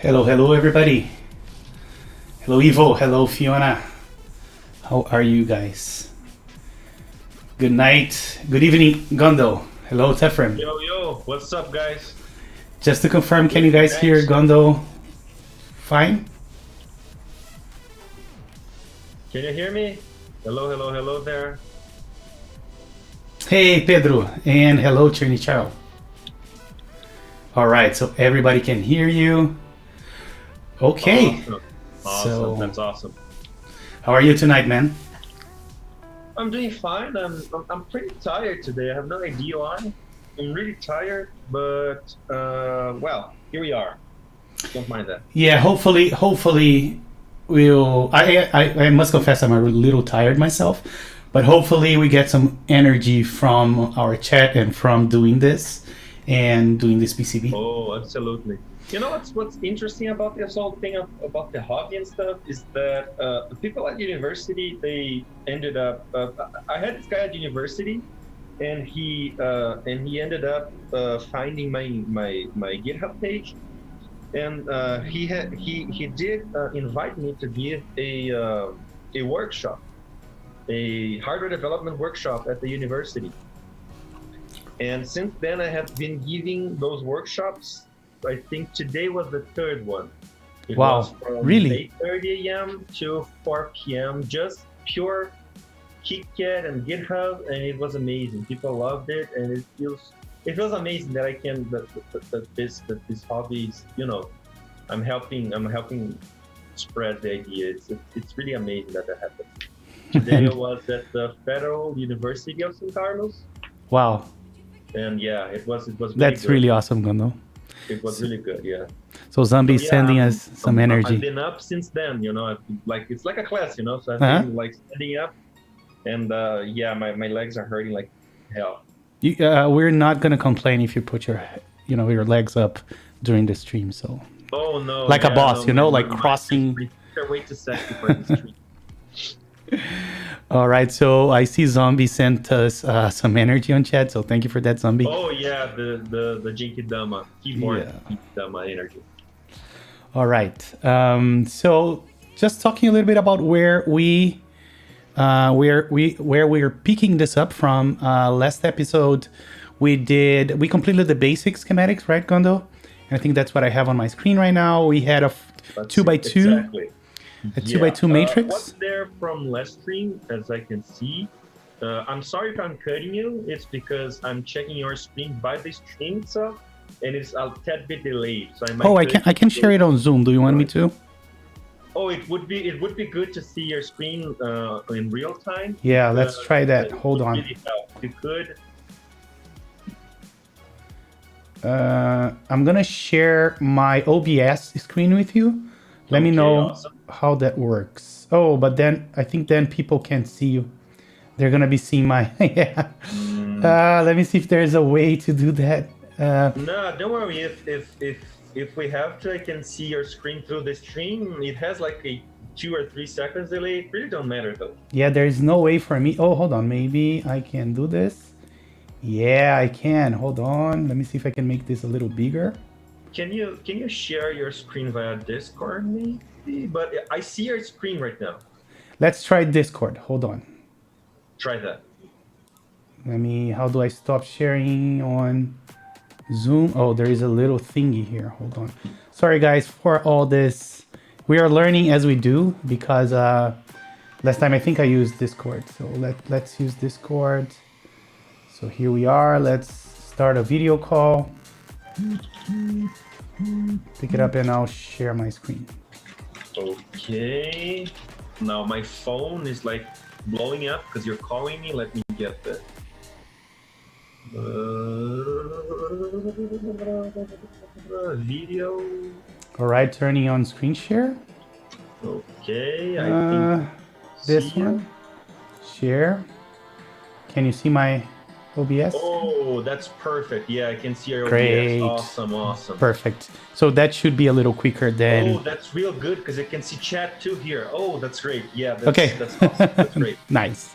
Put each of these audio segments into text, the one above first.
Hello, hello, everybody. Hello, Ivo. Hello, Fiona. How are you guys? Good night. Good evening, Gondo. Hello, Tefrem. Yo, what's up, guys? Just to confirm, can you guys hear Thanks. Gondo fine? Can you hear me? Hello there. Hey, Pedro. And hello, Chernichao. All right, so everybody can hear you. Okay. Awesome. So, That's awesome. how are you tonight, man? I'm doing fine. I'm pretty tired today. I have no idea why. I'm really tired, but well, here we are. Don't mind that. Yeah, hopefully we'll. I must confess I'm a little tired myself, but hopefully we get some energy from our chat and from doing this and doing this PCB. Oh, absolutely. You know what's interesting about this whole thing about the hobby and stuff is that the people at university, they ended up. I had this guy at university, and he ended up finding my GitHub page, and he did invite me to give a workshop, a hardware development workshop at the university. And since then, I have been giving those workshops. I think today was the third one. It Wow, was from really? 8:30 a.m. to 4 p.m. Just pure KitKat and GitHub, and it was amazing. People loved it, and it feels amazing that I can that this hobby is, I'm helping spread the idea. It's really amazing that happened. Today I was at the Federal University of San Carlos, Wow, and yeah, it was really that's good. really awesome, Gondo. It was really good, yeah. So Zombie's Yeah, sending us some I've energy. been up since then, it's like a class, so I've Uh-huh. been like standing up, and yeah, my legs are hurting like hell. We're not gonna complain if you put your legs up during the stream. So Oh no, like a yeah, boss, no, like crossing. They're way too sexy for this stream. All right, so I see Zombie sent us some energy on chat, so thank you for that, Zombie. Oh yeah, the Jinky Dama keyboard, Yeah. Jinky Dama energy. All right, so just talking a little bit about where we're picking this up from. Last episode, we completed the basic schematics, right, Gondo? And I think that's what I have on my screen right now. We had a That's 2x2. Exactly. A 2x2 matrix. What's there from last stream, as I can see? I'm sorry if I'm cutting you. It's because I'm checking your screen by the stream itself, and it's a tad bit delayed. So I can share it on Zoom. Do you want me to? Oh, it would be good to see your screen in real time. Yeah, let's try that. It Hold would on. really help. If you could. I'm gonna share my OBS screen with you. Let me Okay, know awesome. how that works. Oh, but then I think then people can't see you. They're gonna be seeing my yeah. Let me see if there's a way to do that. No, don't worry. If we have to, I can see your screen through the stream. It has like a 2 or 3 seconds delay. It really don't matter though. Yeah, there is no way for me. Oh, hold on. Maybe I can do this. Yeah, I can. Hold on. Let me see if I can make this a little bigger. Can you share your screen via Discord maybe? But I see your screen right now. Let's try Discord. Hold on. Try that. How do I stop sharing on Zoom? Oh, there is a little thingy here. Hold on. Sorry guys for all this. We are learning as we do because last time I think I used Discord. So let's use Discord. So here we are. Let's start a video call. Pick it up and I'll share my screen. Okay. Now my phone is like blowing up because you're calling me. Let me get that. Video. All right, turning on screen share. Okay. I think This see one. you. Share. Can you see my OBS? Oh, that's perfect. Yeah, I can see your Great. OBS. Awesome. Perfect. So that should be a little quicker than. Oh, that's real good because I can see chat too here. Oh, that's great. Yeah. Okay. That's awesome. That's great. Nice.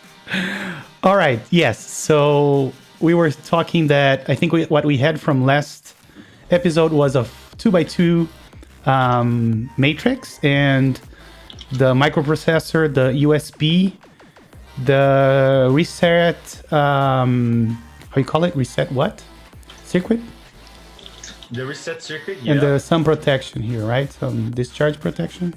All right. Yes. So we were talking that I think what we had from last episode was a 2x2 matrix and the microprocessor, the USB, the reset, how you call it? Reset what? Circuit? The reset circuit, yeah. And there's some protection here, right? Some discharge protection.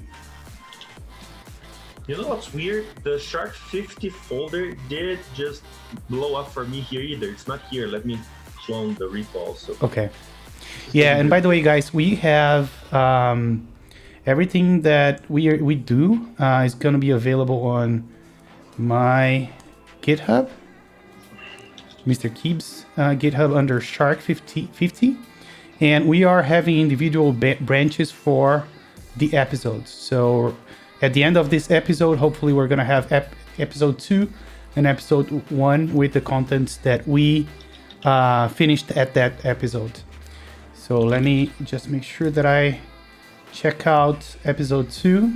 You know what's weird? The Shark 50 folder did just blow up for me here either. It's not here. Let me clone the repo also. Okay. Yeah, and by the way, guys, we have everything that we do is going to be available on my GitHub, Mr. Keeb's GitHub under Shark 50, and we are having individual branches for the episodes. So at the end of this episode, hopefully we're going to have episode 2 and episode 1 with the contents that we finished at that episode. So let me just make sure that I check out episode 2.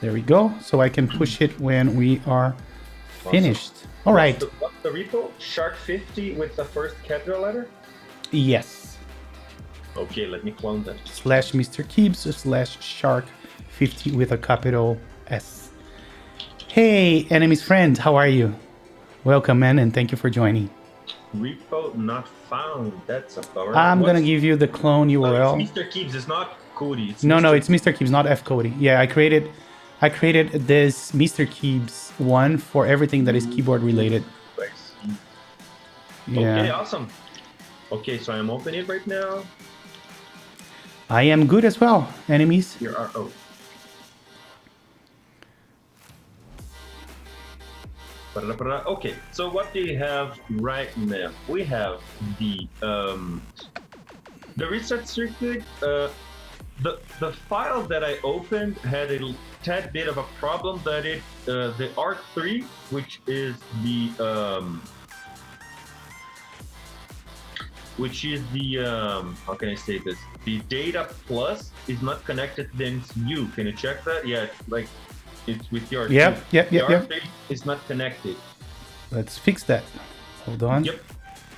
There we go. So I can push it when we are finished. Awesome. All right. What's the repo? Shark 50 with the first capital letter? Yes. Okay, let me clone that. / Mr. Keebs / Shark 50 with a capital S. Hey, enemies friend, how are you? Welcome, man, and thank you for joining. Repo not found. That's a bummer. I'm gonna give you the clone URL. It's Mr. Keebs. It's not Cody. It's no, it's Mr. Keebs, not F Cody. Yeah, I created this Mr. Keebs one for everything that is keyboard related. Yeah. Okay, awesome. Okay, so I'm opening it right now. I am good as well, enemies. Here are Okay, so what do you have right now? We have the reset circuit. The file that I opened had a tad bit of a problem that the R3, which is the how can I say this? The data plus is not connected to the MCU. Can you check that? Yeah, it's with your Yep. It's not connected. Let's fix that. Hold on. Yep.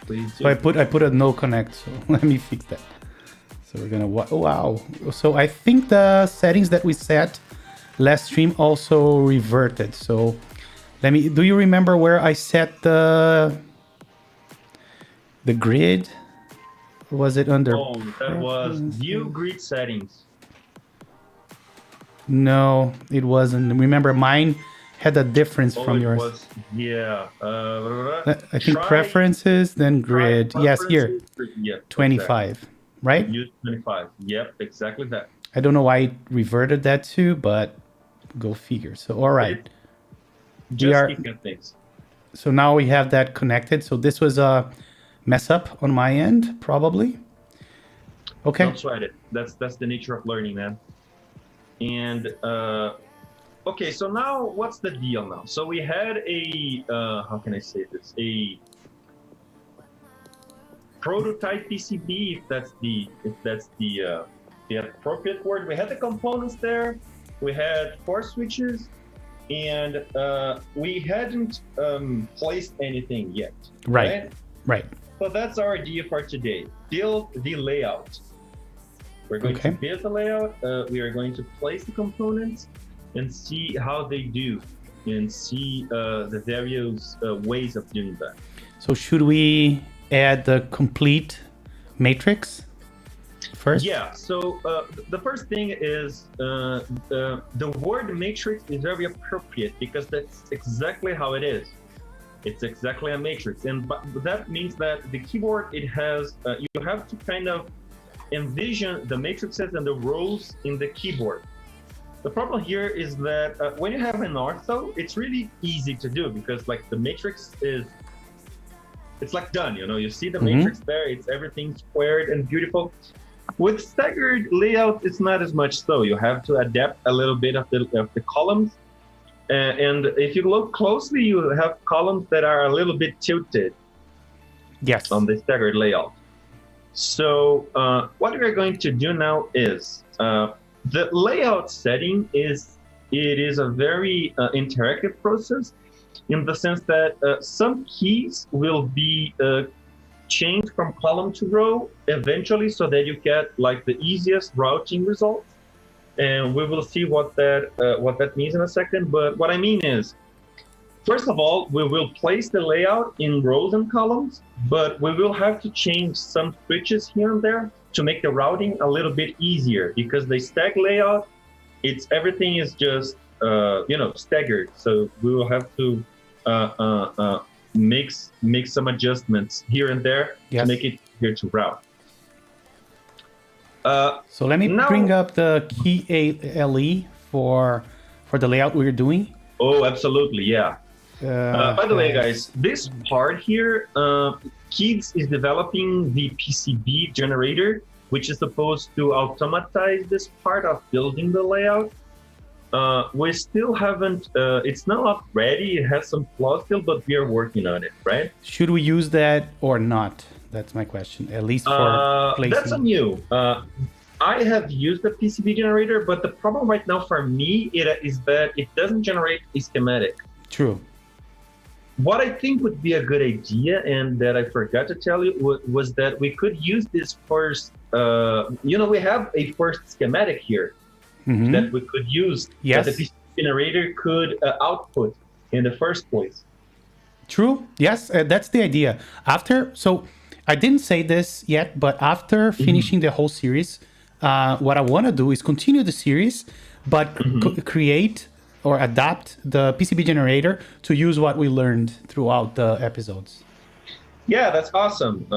Please. So I put a no connect. So let me fix that. So we're gonna wow. So I think the settings that we set last stream also reverted. So do you remember where I set the grid? Was it under? Oh, that was view grid settings. No, it wasn't. Remember, mine had a difference from yours. Yeah. I think preferences, then grid. Yes, here. Yeah, 25, exactly. Right? Use 25. Yep, exactly that. I don't know why it reverted that to, but go figure. So, all right. Things. So now we have that connected. So this was a mess up on my end, probably. Okay. Don't sweat it. That's the nature of learning, man. And okay, so now what's the deal now? So we had a how can I say this? A prototype PCB, if that's the appropriate word. We had the components there. We had 4 switches, and we hadn't placed anything yet. Right. So that's our idea for today. Build the layout. We're going to build the layout. We are going to place the components and see how they do, and see the various ways of doing that. So should we add the complete matrix first? Yeah. So the first thing is the word matrix is very appropriate because that's exactly how it is. It's exactly a matrix, and that means that the keyboard, it has you have to kind of envision the matrices and the rows in the keyboard. The problem here is that when you have an ortho, it's really easy to do because the matrix it's done, you see the matrix there, it's everything squared and beautiful. With staggered layout, it's not as much so. You have to adapt a little bit of the columns. And if you look closely, you have columns that are a little bit tilted. Yes. On the staggered layout. So what we're going to do now is the layout setting is a very interactive process in the sense that some keys will be change from column to row eventually so that you get like the easiest routing results. And we will see what that means in a second. But what I mean is, first of all, we will place the layout in rows and columns, but we will have to change some switches here and there to make the routing a little bit easier, because the stack layout, everything is just staggered. So we will have to make some adjustments here and there to make it easier to route. So let me bring up the key ALE for the layout we're doing. Oh, absolutely, yeah. By the way, guys, this part here, Kids is developing the PCB generator, which is supposed to automatize this part of building the layout. We still haven't, it's not ready, it has some flaws still, but we are working on it, right? Should we use that or not? That's my question, at least for placing. That's a new. I have used the PCB generator, but the problem right now for me is that it doesn't generate a schematic. True. What I think would be a good idea, and that I forgot to tell you, was that we could use this first, we have a first schematic here that we could use, that the PCB generator could output in the first place. True. Yes, that's the idea. So I didn't say this yet, but after finishing the whole series, what I want to do is continue the series, but create or adapt the PCB generator to use what we learned throughout the episodes. Yeah, that's awesome.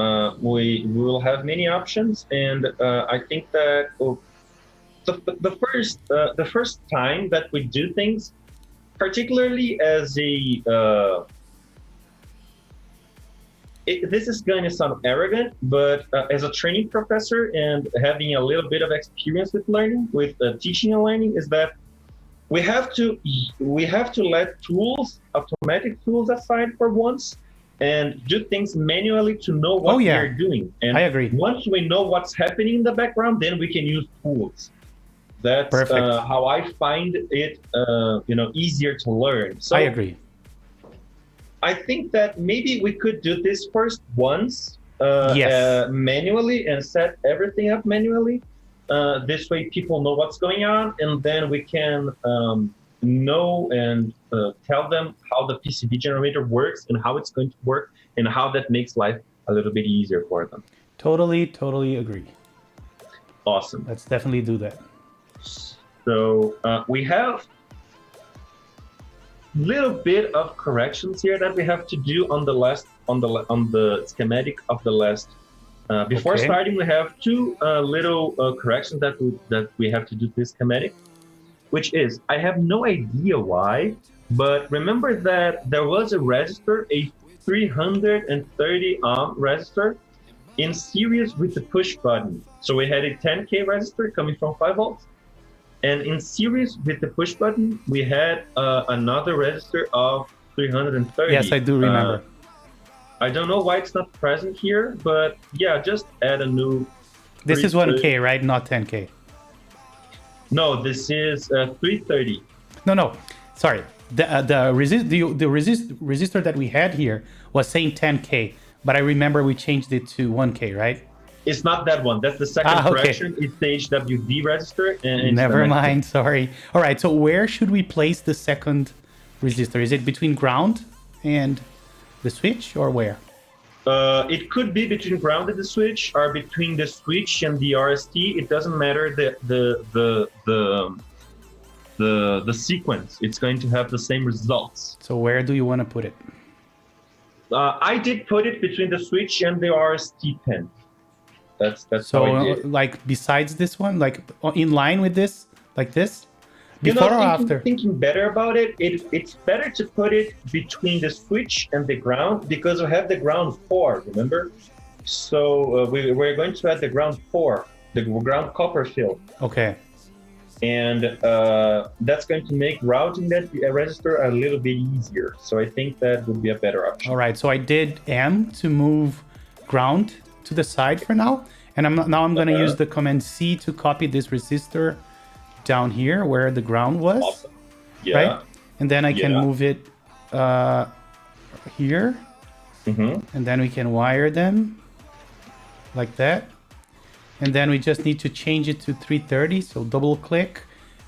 We will have many options, and I think that the first time that we do things, particularly as this is going to sound arrogant, but as a training professor and having a little bit of experience with learning, with teaching and learning, is that we have to let tools, automatic tools aside for once, and do things manually to know what we're doing. And I agree. Once we know what's happening in the background, then we can use tools. That's how I find it, easier to learn. So I agree. I think that maybe we could do this first once manually and set everything up manually. This way people know what's going on, and then we can know and tell them how the PCB generator works and how it's going to work and how that makes life a little bit easier for them. Totally agree. Awesome. Let's definitely do that. So we have little bit of corrections here that we have to do on the schematic of the last. Before starting, we have two little corrections that we have to do to this schematic, which is, I have no idea why, but remember that there was a resistor, a 330 ohm resistor, in series with the push button. So we had a 10K resistor coming from 5 volts, and in series with the push button, we had another resistor of 330. Yes, I do remember. I don't know why it's not present here, but yeah, just add a new. This is 1K, right? Not 10K. No, this is 330. No. Sorry. The resistor that we had here was saying 10K, but I remember we changed it to 1K, right? It's not that one. That's the second correction. It's the HWD resistor. And never mind. Sorry. All right. So where should we place the second resistor? Is it between ground and the switch, or where? It could be between ground and the switch, or between the switch and the RST. It doesn't matter the sequence. It's going to have the same results. So where do you want to put it? I did put it between the switch and the RST pin. That's so how I did. Like besides this one, like in line with this, like this. Before or after? Thinking better about it, it's better to put it between the switch and the ground, because we have the ground 4, remember? So we're going to add the ground 4, the ground copper field. Okay. And that's going to make routing that resistor a little bit easier. So I think that would be a better option. All right. So I did M to move ground to the side for now. And I'm going to use the command C to copy this resistor down here where the ground was. Awesome. Yeah. Right? And then I can move it here. And then we can wire them like that. And then we just need to change it to 330. So double click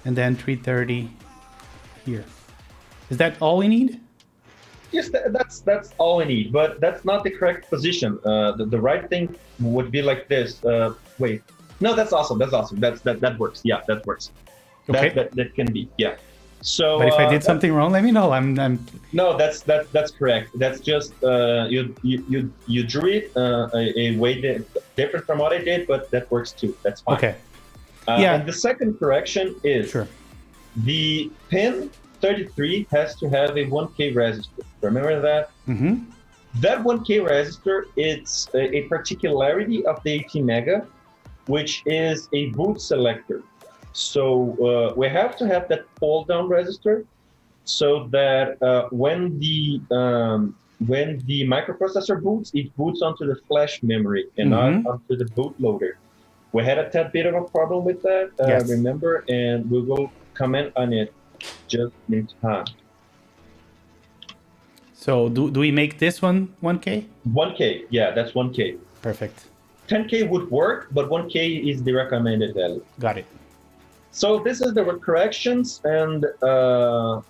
and then 330 here. Is that all we need? Yes, that's all we need, but that's not the correct position. The right thing would be like this. Wait, no, that's awesome. That's awesome. That works. Yeah, that works. Okay. That can be. Yeah. So. But if I did something wrong, let me know. I'm. No, that's correct. That's just you drew it a way different from what I did, but that works too. That's fine. Okay. Yeah. And the second correction is the pin 33 has to have a 1K resistor. Remember that? That 1K resistor, it's a particularity of the 18 mega, which is a boot selector. So we have to have that fold down resistor so that when the microprocessor boots, it boots onto the flash memory and not onto the bootloader. We had a tad bit of a problem with that, remember, and we will comment on it just in time. So do we make this one 1K? 1K, yeah, that's 1K. Perfect. 10K would work, but 1K is the recommended value. Got it. So this is the corrections, and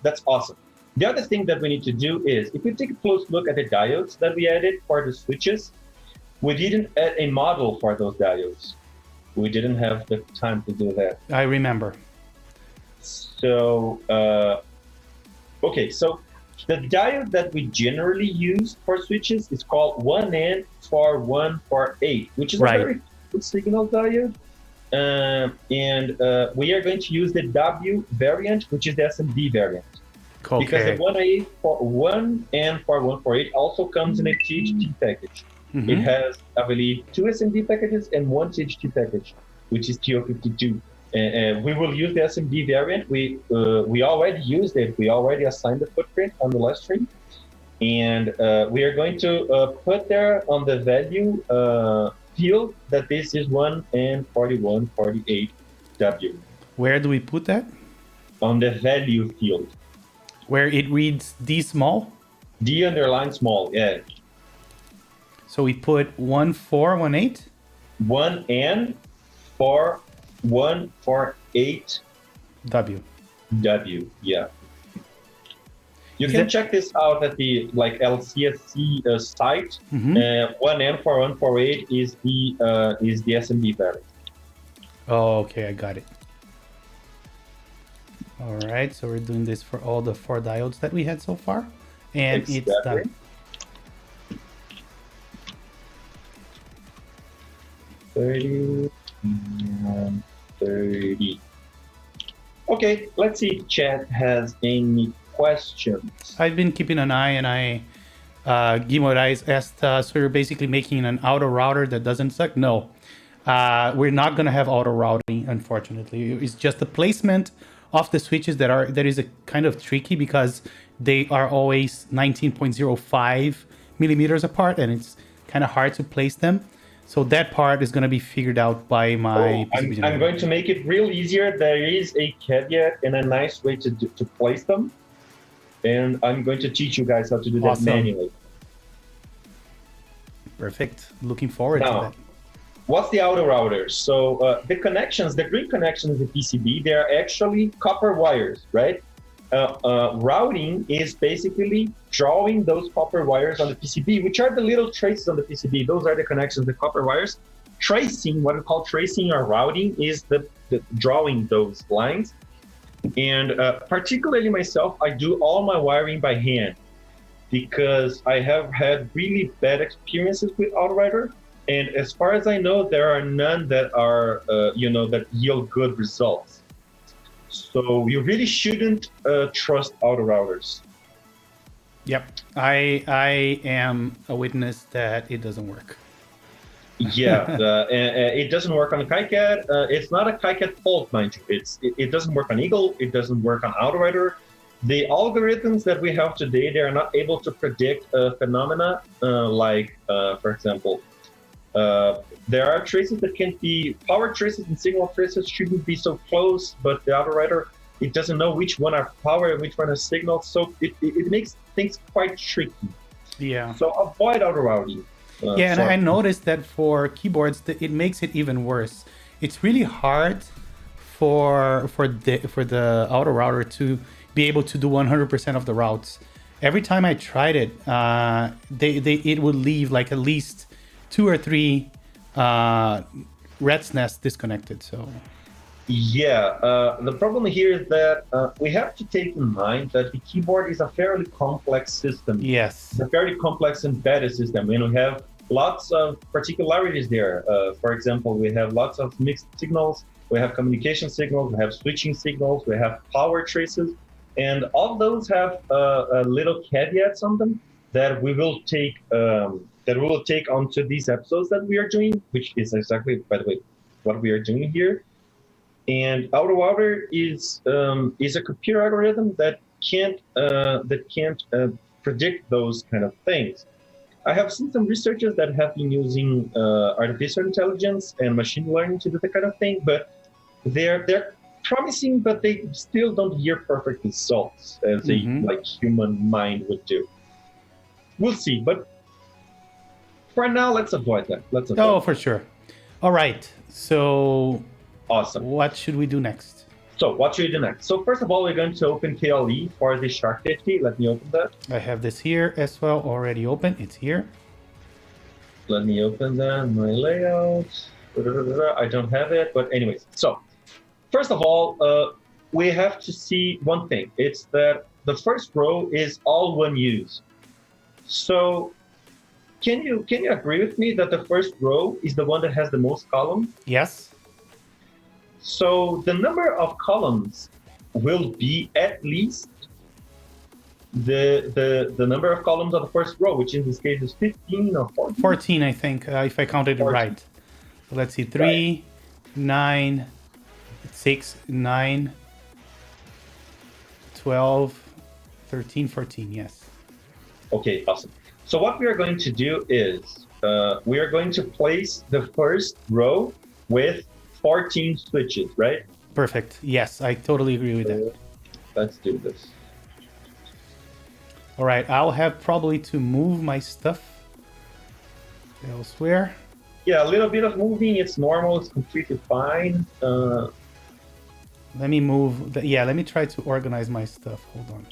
that's awesome. The other thing that we need to do is, if we take a close look at the diodes that we added for the switches, we didn't add a model for those diodes. We didn't have the time to do that. I remember. So, okay, so the diode that we generally use for switches is called 1N4148, which is a very good signal diode. And we are going to use the W variant, which is the SMD variant. Okay. Because the 1N4148 also comes in a THT package. It has, I believe, 2 SMD packages and 1 THT package, which is TO52. We will use the SMD variant. We already used it. We already assigned the footprint on the last stream. And we are going to put there on the value field that this is 1N4148W. Where do we put that? On the value field. Where it reads D small? D underline small, yeah. So we put 1418? 1N4148 W. W, yeah. You can check this out at the LCSC site. 1N4148 is the SMD variant. Oh, okay, I got it. All right, so we're doing this for all the 4 diodes that we had so far, and it's done. 30 and 30. Okay, let's see if chat has any questions. I've been keeping an eye, and Guimaraes asked, so you're basically making an auto router that doesn't suck? No, we're not going to have auto routing, unfortunately. It's just the placement of the switches that is a kind of tricky because they are always 19.05 millimeters apart, and it's kind of hard to place them. So that part is going to be figured out by my PCB. I'm going to make it real easier. There is a caveat and a nice way to place them. And I'm going to teach you guys how to do that manually. Perfect. Looking forward to that. What's the auto router? So the connections, the green connections in the PCB, they are actually copper wires, right? Routing is basically drawing those copper wires on the PCB, which are the little traces on the PCB. Those are the connections, the copper wires. Tracing, what we call tracing or routing, is the drawing those lines. And particularly myself, I do all my wiring by hand because I have had really bad experiences with AutoWriter. And as far as I know, there are none that are, that yield good results. So you really shouldn't trust auto routers. Yep, I am a witness that it doesn't work. Yeah, it doesn't work on KiCad. It's not a KiCad fault, mind you. It doesn't work on Eagle. It doesn't work on AutoWriter. The algorithms that we have today, they are not able to predict phenomena for example, there are traces that can be power traces and signal traces shouldn't be so close, but the AutoWriter, it doesn't know which one are power and which one are signal, so it makes things quite tricky. Yeah. So avoid auto routing. Yeah, and I noticed that for keyboards, it makes it even worse. It's really hard for the auto router to be able to do 100% of the routes. Every time I tried it, it would leave like at least 2 or 3 rat's nests disconnected. So Yeah, the problem here is that we have to take in mind that the keyboard is a fairly complex system. yes, It's a very complex embedded system, and we have lots of particularities there. For example, we have lots of mixed signals, we have communication signals, we have switching signals, we have power traces, and all those have little caveats on them that we will take onto these episodes that we are doing, which is exactly, by the way, what we are doing here. And outer is a computer algorithm that can't predict those kind of things. I have seen some researchers that have been using artificial intelligence and machine learning to do that kind of thing, but they're promising, but they still don't yield perfect results as a like human mind would do. We'll see, but for now, let's avoid that. Let's avoid. oh, for sure. All right. So Awesome. what should we do next? So what should we do next? So first of all, we're going to open KLE for the Shark 50. Let me open that. I have this here as well already open. It's here. Let me open that, my layout. I don't have it, but anyways. So first of all, we have to see one thing. It's that the first row is all one use. So can you agree with me that the first row is the one that has the most columns? Yes. So the number of columns will be at least the number of columns of the first row, which in this case is 15 or 14. 14, I think, if I counted it right. So let's see, 3, 9, 6, 9, 12, 13, 14, yes. Okay, awesome. So what we are going to do is we are going to place the first row with 14 switches, right? Perfect. Yes, I totally agree with that. Let's do this. All right, I'll have probably to move my stuff elsewhere. Yeah, a little bit of moving. It's normal. It's completely fine. Let me move. Let me try to organize my stuff. Hold on.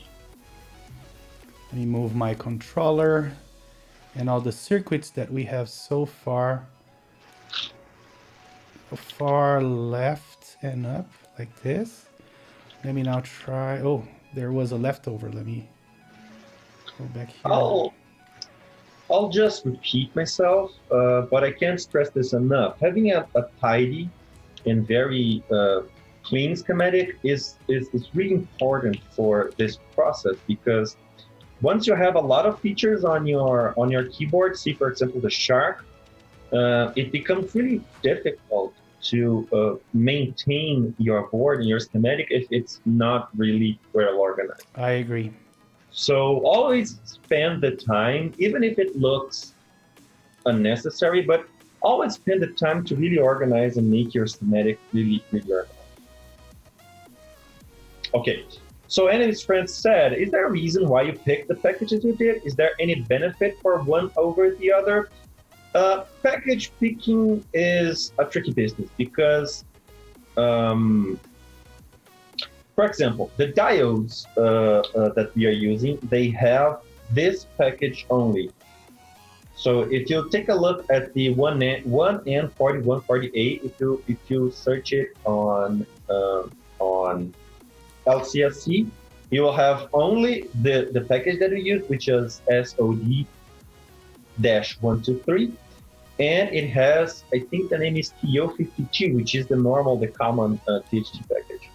Let me move my controller and all the circuits that we have so far left and up like this. Let me now try. Oh, there was a leftover. Let me go back here. I'll just repeat myself, but I can't stress this enough. Having a tidy and very clean schematic is really important for this process, because once you have a lot of features on your keyboard, see for example the Shark, it becomes really difficult to maintain your board and your schematic if it's not really well organized. I agree. So always spend the time, even if it looks unnecessary, but always spend the time to really organize and make your schematic really, really organized. Okay, so anyways, friends said, is there a reason why you picked the packages you did? Is there any benefit for one over the other? Package picking is a tricky business because, for example, the diodes that we are using, they have this package only. So if you take a look at the 1N4148, if you search it on LCSC, you will have only the package that we use, which is SOD-123. And it has, I think the name is TO52, which is the common THT package.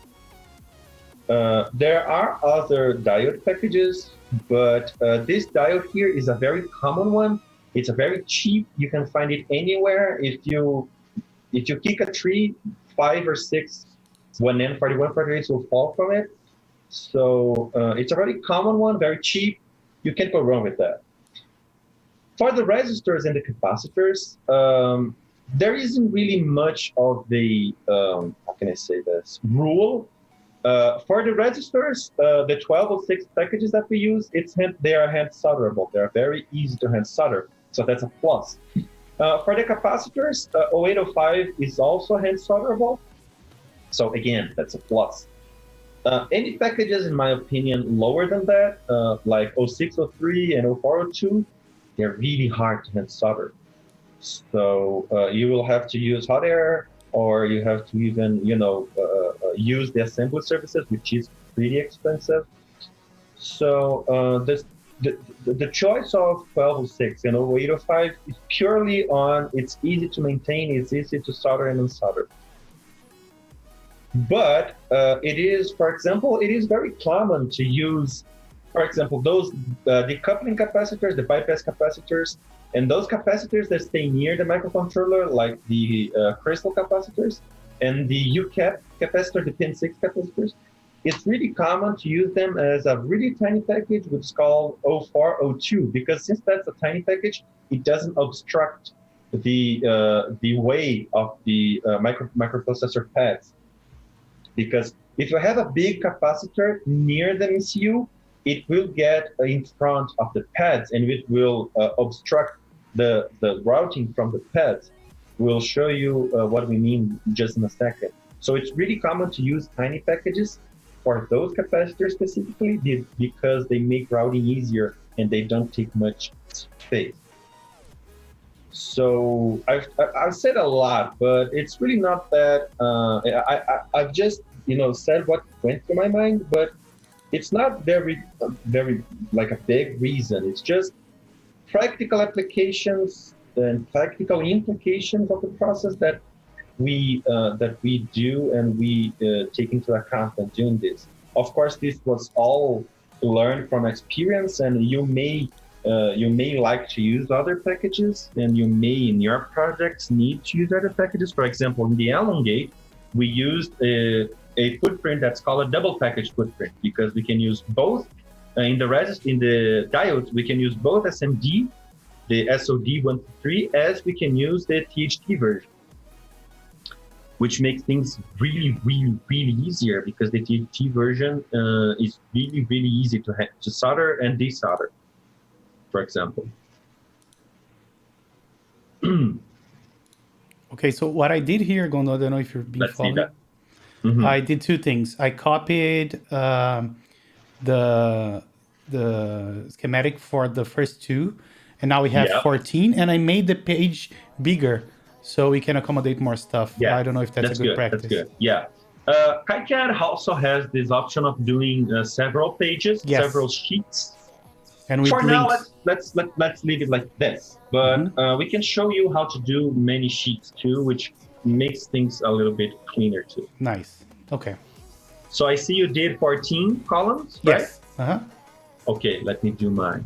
There are other diode packages, but this diode here is a very common one. It's a very cheap. You can find it anywhere. If you kick a tree, 5 or 6 1N4148 will fall from it. So it's a very common one, very cheap. You can't go wrong with that. For the resistors and the capacitors, there isn't really much of the, how can I say this, rule For the registers, the 1206 packages that we use, they are hand solderable. They are very easy to hand solder, so that's a plus. For the capacitors, 0805 is also hand solderable, so again, that's a plus. Any packages, in my opinion, lower than that, like 0603 and 0402, they're really hard to hand solder. So you will have to use hot air, or you have to even, use the assembly services, which is pretty expensive. So the choice of 1206 and 0805 is purely on it's easy to maintain, it's easy to solder and unsolder. But it is, for example, it is very common to use, for example, those decoupling capacitors, the bypass capacitors, and those capacitors that stay near the microcontroller, like the crystal capacitors and the UCAP capacitor, the pin 6 capacitors. It's really common to use them as a really tiny package, which is called 0402, because since that's a tiny package, it doesn't obstruct the way of the microprocessor pads. Because if you have a big capacitor near the MCU, it will get in front of the pads and it will obstruct the routing from the pads. We'll show you what we mean just in a second. So it's really common to use tiny packages for those capacitors specifically because they make routing easier and they don't take much space. So I've said a lot, but it's really not that. I've just said what went through my mind, but it's not very like a big reason. It's just practical applications and practical implications of the process that we do and we take into account when doing this. Of course, this was all learned from experience, and you may like to use other packages, and you may in your projects need to use other packages. For example, in the elongate, we used a footprint that's called a double package footprint because we can use both in the diodes. We can use both SMD, the SOD123, as we can use the THT version, which makes things really, really, really easier because the THT version is really, really easy to solder and desolder, for example. Okay, so what I did here, Gondo, I don't know if you're being followed. Let's see that. Mm-hmm. I did two things. I copied the schematic for the first two, and now we have 14, and I made the page bigger so we can accommodate more stuff. Yeah, I don't know if that's a good practice. That's good. Yeah. KiCad also has this option of doing several pages, several sheets. And for now, links. let's leave it like this. But we can show you how to do many sheets too, which makes things a little bit cleaner too. Nice. Okay. So I see you did 14 columns, right? Yes. Uh-huh. Okay, let me do mine.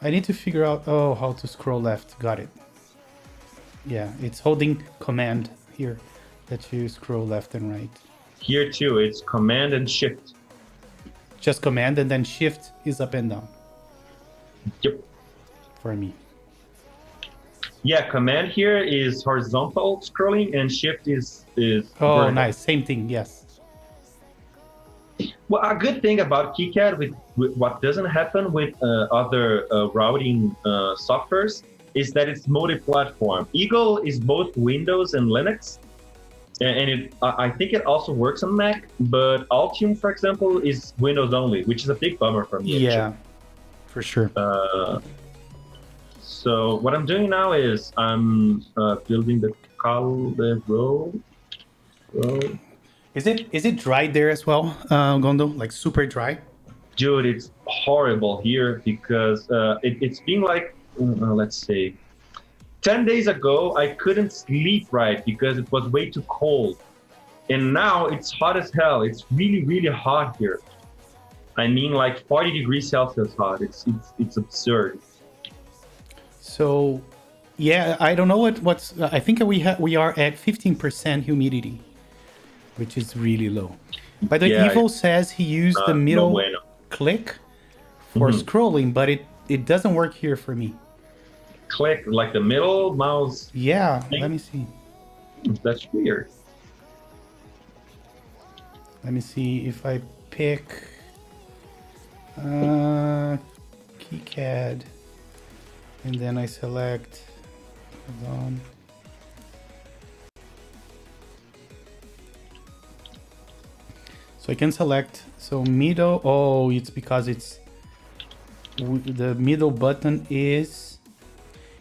I need to figure out how to scroll left. Got it. Yeah, it's holding command here that you scroll left and right. Here too, it's command and shift. Just command and then shift is up and down. Yep. For me. Yeah, command here is horizontal scrolling and shift is Oh, vertical. nice. Same thing, yes. Well, a good thing about KiCad with what doesn't happen with other routing softwares is that it's multi-platform. Eagle is both Windows and Linux, and I think it also works on Mac, but Altium, for example, is Windows only, which is a big bummer for me. Yeah, actually. For sure. So what I'm doing now is I'm building the row. Is it dry there as well, Gondo? Like super dry? Dude, it's horrible here because it's been like, let's say, 10 days ago, I couldn't sleep right because it was way too cold. And now it's hot as hell. It's really, really hot here. I mean, like 40 degrees Celsius hot. It's absurd. So, yeah, I don't know what's. I think we are at 15% humidity, which is really low. By the way, Evil says he used the middle click for scrolling, but it doesn't work here for me. Click like the middle mouse? Yeah, let me see. That's weird. Let me see if I pick KiCad and then I select, hold on. So I can select, so middle, oh, it's because it's, the middle button is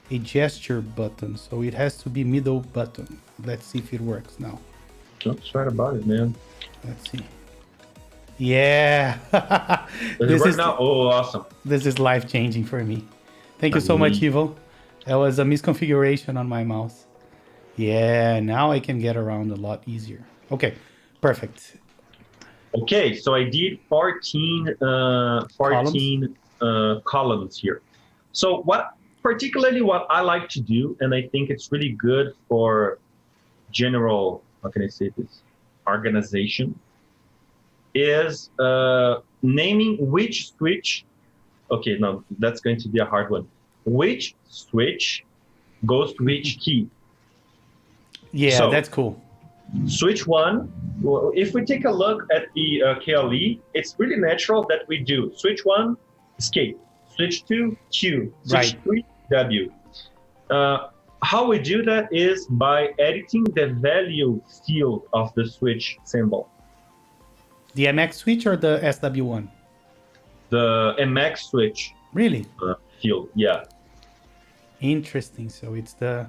a gesture button. So it has to be middle button. Let's see if it works now. That's right about it, man. Let's see. Yeah. Does it work now? Oh, awesome. This is life-changing for me. Thank you so much, Evo. That was a misconfiguration on my mouse. Yeah, now I can get around a lot easier. Okay, perfect. Okay, so I did 14 columns here. So what I like to do, and I think it's really good for general, how can I say this, organization, is naming which switch. Okay, no, that's going to be a hard one. Which switch goes to which key? Yeah, so, that's cool. Switch 1, well, if we take a look at the KLE, it's really natural that we do switch 1, escape, switch 2, Q, switch 3, W. How we do that is by editing the value field of the switch symbol. The MX switch or the SW1? The MX switch. Really? Field, yeah. Interesting. So it's the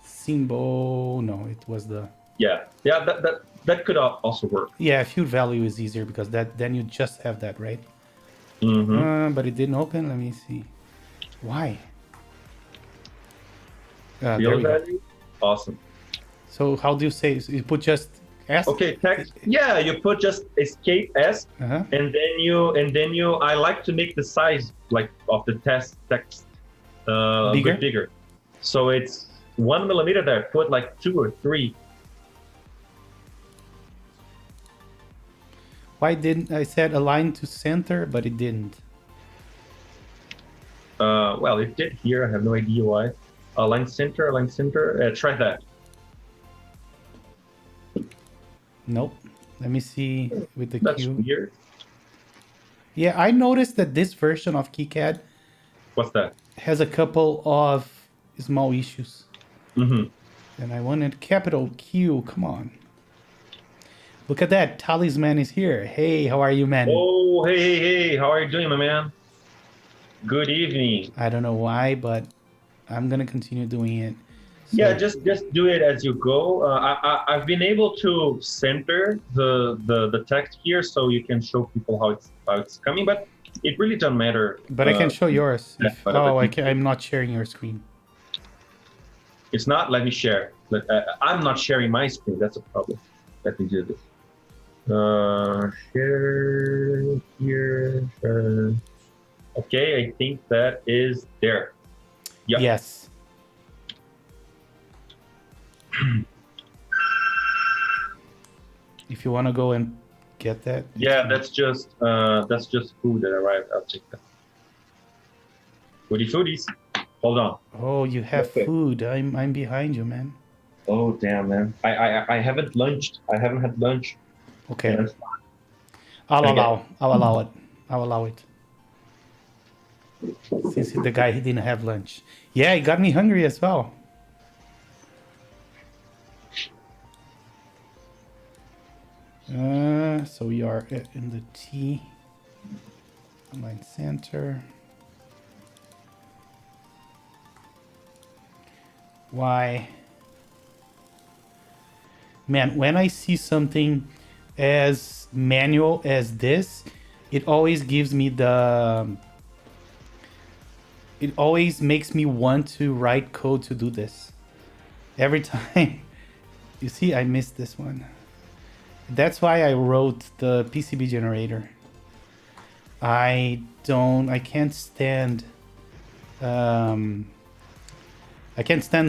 symbol. No, it was the. Yeah, that could also work. Yeah, field value is easier because then you just have that, right? Mm-hmm. But it didn't open. Let me see. Why? Field value. Awesome. So how do you say? So you put just S? Okay, text. Yeah, you put just escape S, and then you. I like to make the size like of the text bigger. So it's 1 millimeter there. Put like 2 or 3. Why didn't I said align to center, but it didn't? Well, it did here. I have no idea why. Align center. Try that. Nope. Let me see with the That's Q. weird. Yeah, I noticed that this version of KiCad. What's that? Has a couple of small issues. Mm-hmm. And I wanted capital Q. Come on. Look at that. Talisman is here. Hey, how are you, man? Oh, hey. How are you doing, my man? Good evening. I don't know why, but I'm going to continue doing it. So, yeah, just do it as you go. I've been able to center the text here so you can show people how it's coming, but it really doesn't matter. But I can show yours. I'm not sharing your screen. It's not. Let me share. I'm not sharing my screen. That's a problem. Let me do this. Share here. Okay, I think that is there. Yeah. Yes. If you want to go and get that. Yeah, that's just food that arrived. I'll take that. Foodies. Hold on. Oh, you have food. I'm behind you, man. Oh damn, man. I haven't lunched. I haven't had lunch. Okay. Yeah. I'll allow it. Since the guy he didn't have lunch. Yeah, it got me hungry as well. So we are in the T. Align center. Why? Man, when I see something as manual as this, it always gives me it always makes me want to write code to do this. Every time. You see, I missed this one. That's why I wrote the PCB generator. I can't stand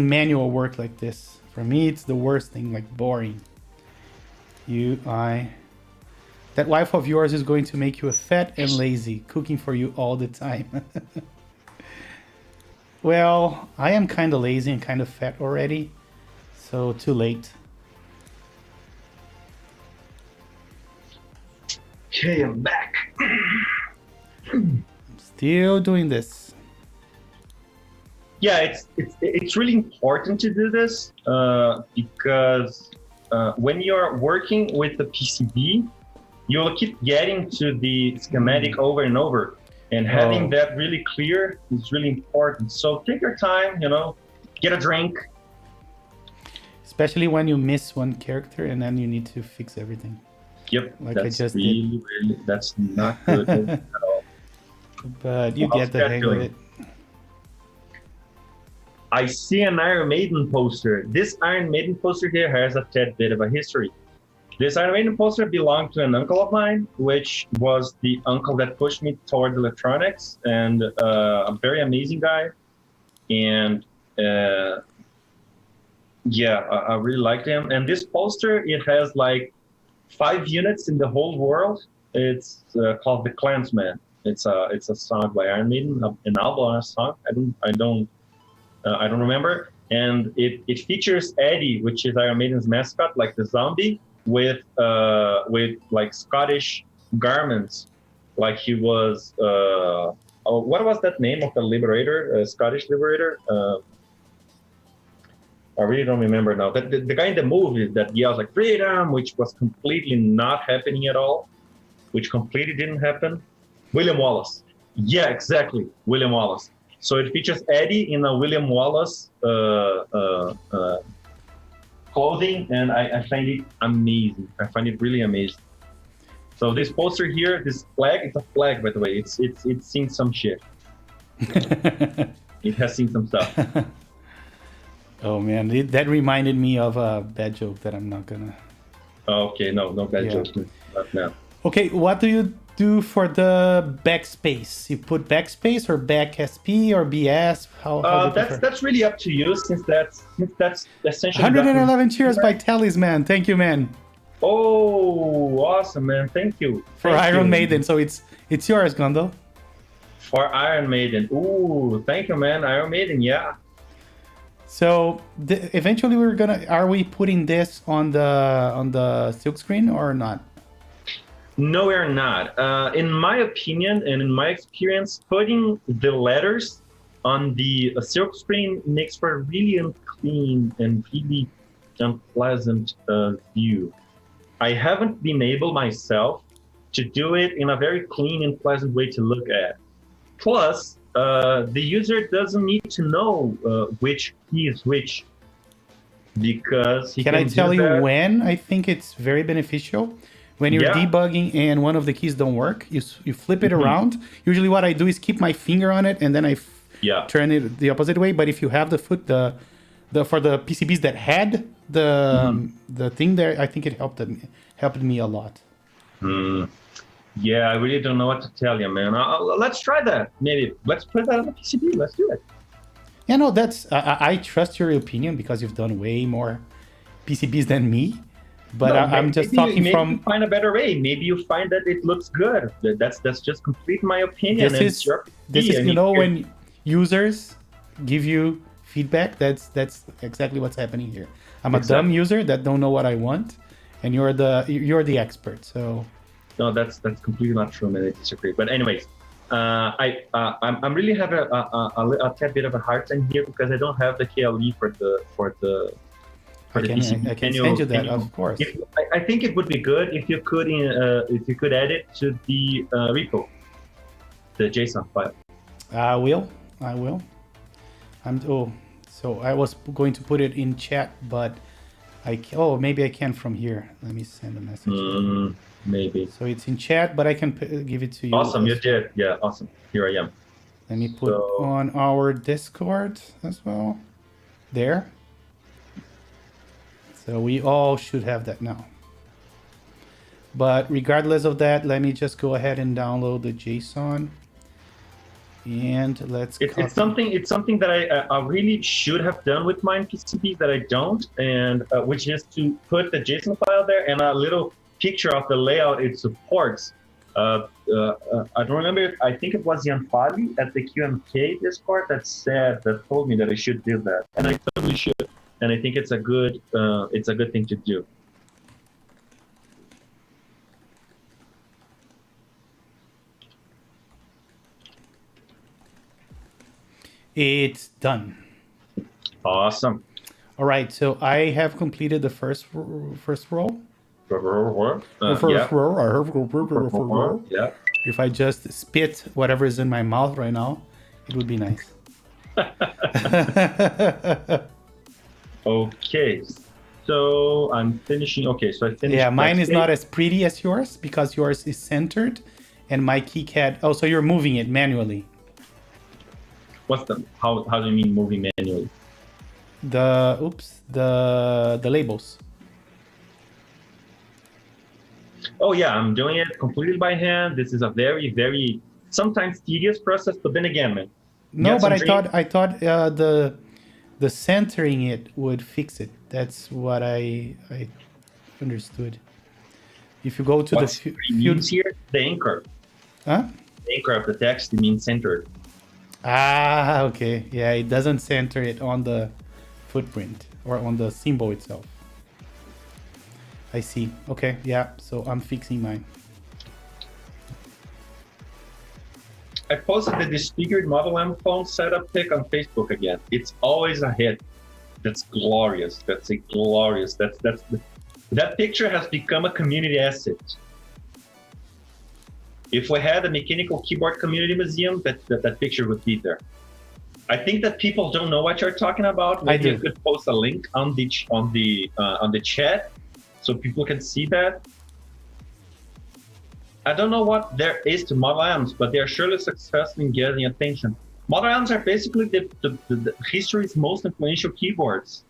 manual work like this. For me, it's the worst thing, like boring. That wife of yours is going to make you fat and lazy, cooking for you all the time. Well, I am kind of lazy and kind of fat already, so too late. Okay, I'm back. Still doing this. Yeah, it's really important to do this because when you're working with the PCB, you'll keep getting to the schematic over and over, and having that really clear is really important. So take your time, get a drink. Especially when you miss one character and then you need to fix everything. Yep, Like that's I just really, that's not good at all. But you How's get the that hang doing? of it. I see an Iron Maiden poster. This Iron Maiden poster here has a tad bit of a history. This Iron Maiden poster belonged to an uncle of mine, which was the uncle that pushed me toward electronics, and a very amazing guy. And yeah, I really liked him. And this poster, it has like 5 units in the whole world. It's called The Clansman. It's a song by Iron Maiden, an album, a song. I don't remember. And it features Eddie, which is Iron Maiden's mascot, like the zombie, with like Scottish garments, like he was. What was that name of the liberator? Scottish liberator. I really don't remember now. But the guy in the movie that yells like freedom, which was completely not happening at all, which completely didn't happen. William Wallace. Yeah, exactly. William Wallace. So it features Eddie in a William Wallace clothing, and I find it amazing. I find it really amazing. So this poster here, this flag, it's a flag, by the way. It's seen some shit. It has seen some stuff. Oh man, that reminded me of a bad joke that I'm not gonna. Okay, no bad jokes. Not now. Okay, what do you do for the backspace? You put backspace or back SP or BS? How do you prefer? That's really up to you, since that's essentially 111 cheers by Talisman. Thank you, man. Oh, awesome, man! Thank you. For Iron Maiden, so it's yours, Gondo. For Iron Maiden. Ooh, thank you, man. Iron Maiden, yeah. So eventually are we putting this on the silk screen or not? No, we're not. In my opinion and in my experience, putting the letters on the silk screen makes for a really unclean and really unpleasant view. I haven't been able myself to do it in a very clean and pleasant way to look at. Plus, the user doesn't need to know which key is which, because he Can I do tell you that. when I think it's very beneficial? When you're debugging and one of the keys don't work, you flip it around. Usually what I do is keep my finger on it and then I turn it the opposite way. But if you have the for the PCBs that had the thing there, I think it helped me a lot. Yeah, I really don't know what to tell you, man. Let's try that. Maybe let's put that on the PCB. Let's do it. Yeah, no, that's I trust your opinion because you've done way more PCBs than me. But No, I'm just talking maybe from. you find a better way. Maybe you find that it looks good. That's just complete my opinion. This is when users give you feedback. That's exactly what's happening here. I'm a dumb user that don't know what I want, and you're the expert. So. No, that's completely not true, man. I disagree. But anyways, I'm really having a tad bit of a hard time here because I don't have the KLE for the PCB. I can send you that, of course. I think it would be good if you could add it to the repo, the JSON file. I will. So I was going to put it in chat, but maybe I can from here. Let me send a message. Maybe. So it's in chat, but I can give it to you. Awesome, you did. Yeah, awesome. Here I am. Let me put on our Discord as well. There. So we all should have that now. But regardless of that, let me just go ahead and download the JSON. And it's something that I really should have done with my PCB that I don't, and which is to put the JSON file there and a little picture of the layout it supports. I don't remember. I think it was Jan Fali at the QMK Discord that told me that I should do that, and I totally should. And I think it's a good thing to do. It's done. Awesome. All right, so I have completed the first row. Yeah. If I just spit whatever is in my mouth right now, it would be nice. Okay. So I'm finishing. Okay, so I finished. Yeah, mine is backstage. not as pretty as yours because yours is centered, and my KiCad. Oh, so you're moving it manually. What's the how do you mean moving manually? The labels. Oh yeah, I'm doing it completely by hand. This is a very, very sometimes tedious process, but then again, man. No, but I thought the centering it would fix it. That's what I understood. If you go to What's the means here, the anchor. Huh? The anchor of the text, it means centered. Ah, okay. Yeah, it doesn't center it on the footprint or on the symbol itself. I see. Okay, yeah. So I'm fixing mine. I posted the disfigured Model M phone setup pic on Facebook again. It's always a hit. That's glorious. That's a glorious. That picture has become a community asset. If we had a mechanical keyboard community museum, that picture would be there. I think that people don't know what you're talking about. Maybe you could post a link on the chat so people can see that. I don't know what there is to Model M's, but they are surely successful in getting attention. Model M's are basically the history's most influential keyboards.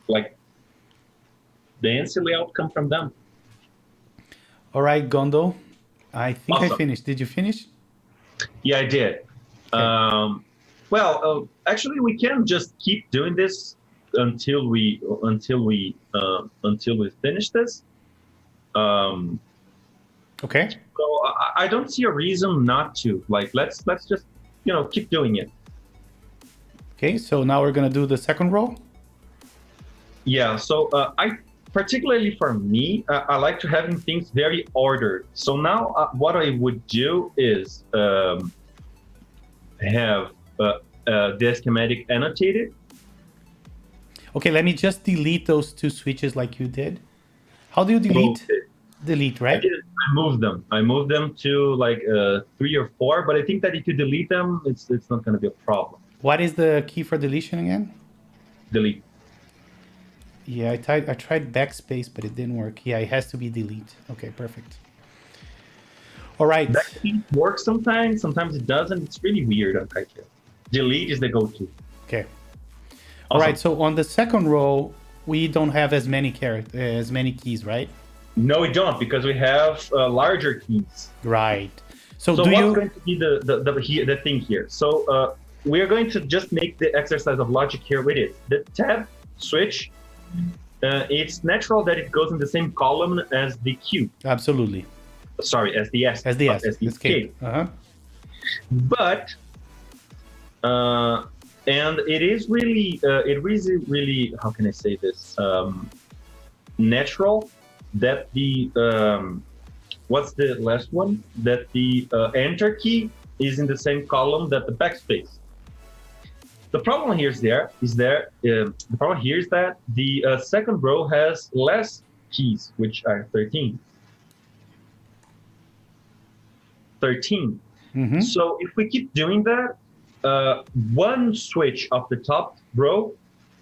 Like the NC layout come from them. All right, Gondo. I think Awesome. I finished. Did you finish? Yeah, I did. Okay. Actually, we can just keep doing this until we finish this. Okay. So I don't see a reason not to. Like, let's just keep doing it. Okay. So now we're gonna do the second row. Yeah. So I particularly for me, I like to having things very ordered. So now what I would do is have the schematic annotated. Okay, let me just delete those two switches like you did. How do you delete? Okay. Delete, right? I moved them. I moved them to like 3 or 4, but I think that if you delete them, it's not going to be a problem. What is the key for deletion again? Delete. Yeah, I tried backspace, but it didn't work. Yeah, it has to be delete. Okay, perfect. All right. Backspace works sometimes. Sometimes it doesn't. It's really weird on KiCad. Delete is the go-to. Okay. All right. So on the second row, we don't have as many keys, right? No, we don't, because we have larger keys. Right. So what's going to be the thing here? So we are going to just make the exercise of logic here with it. The tab switch, it's natural that it goes in the same column as the Q. Absolutely. Sorry, as the S. As the S. Escape. But and it is really how can I say this? Natural that the what's the last one? That the enter key is in the same column that the backspace. The problem here is that the second row has less keys, which are 13. 13. Mm-hmm. So if we keep doing that, one switch of the top row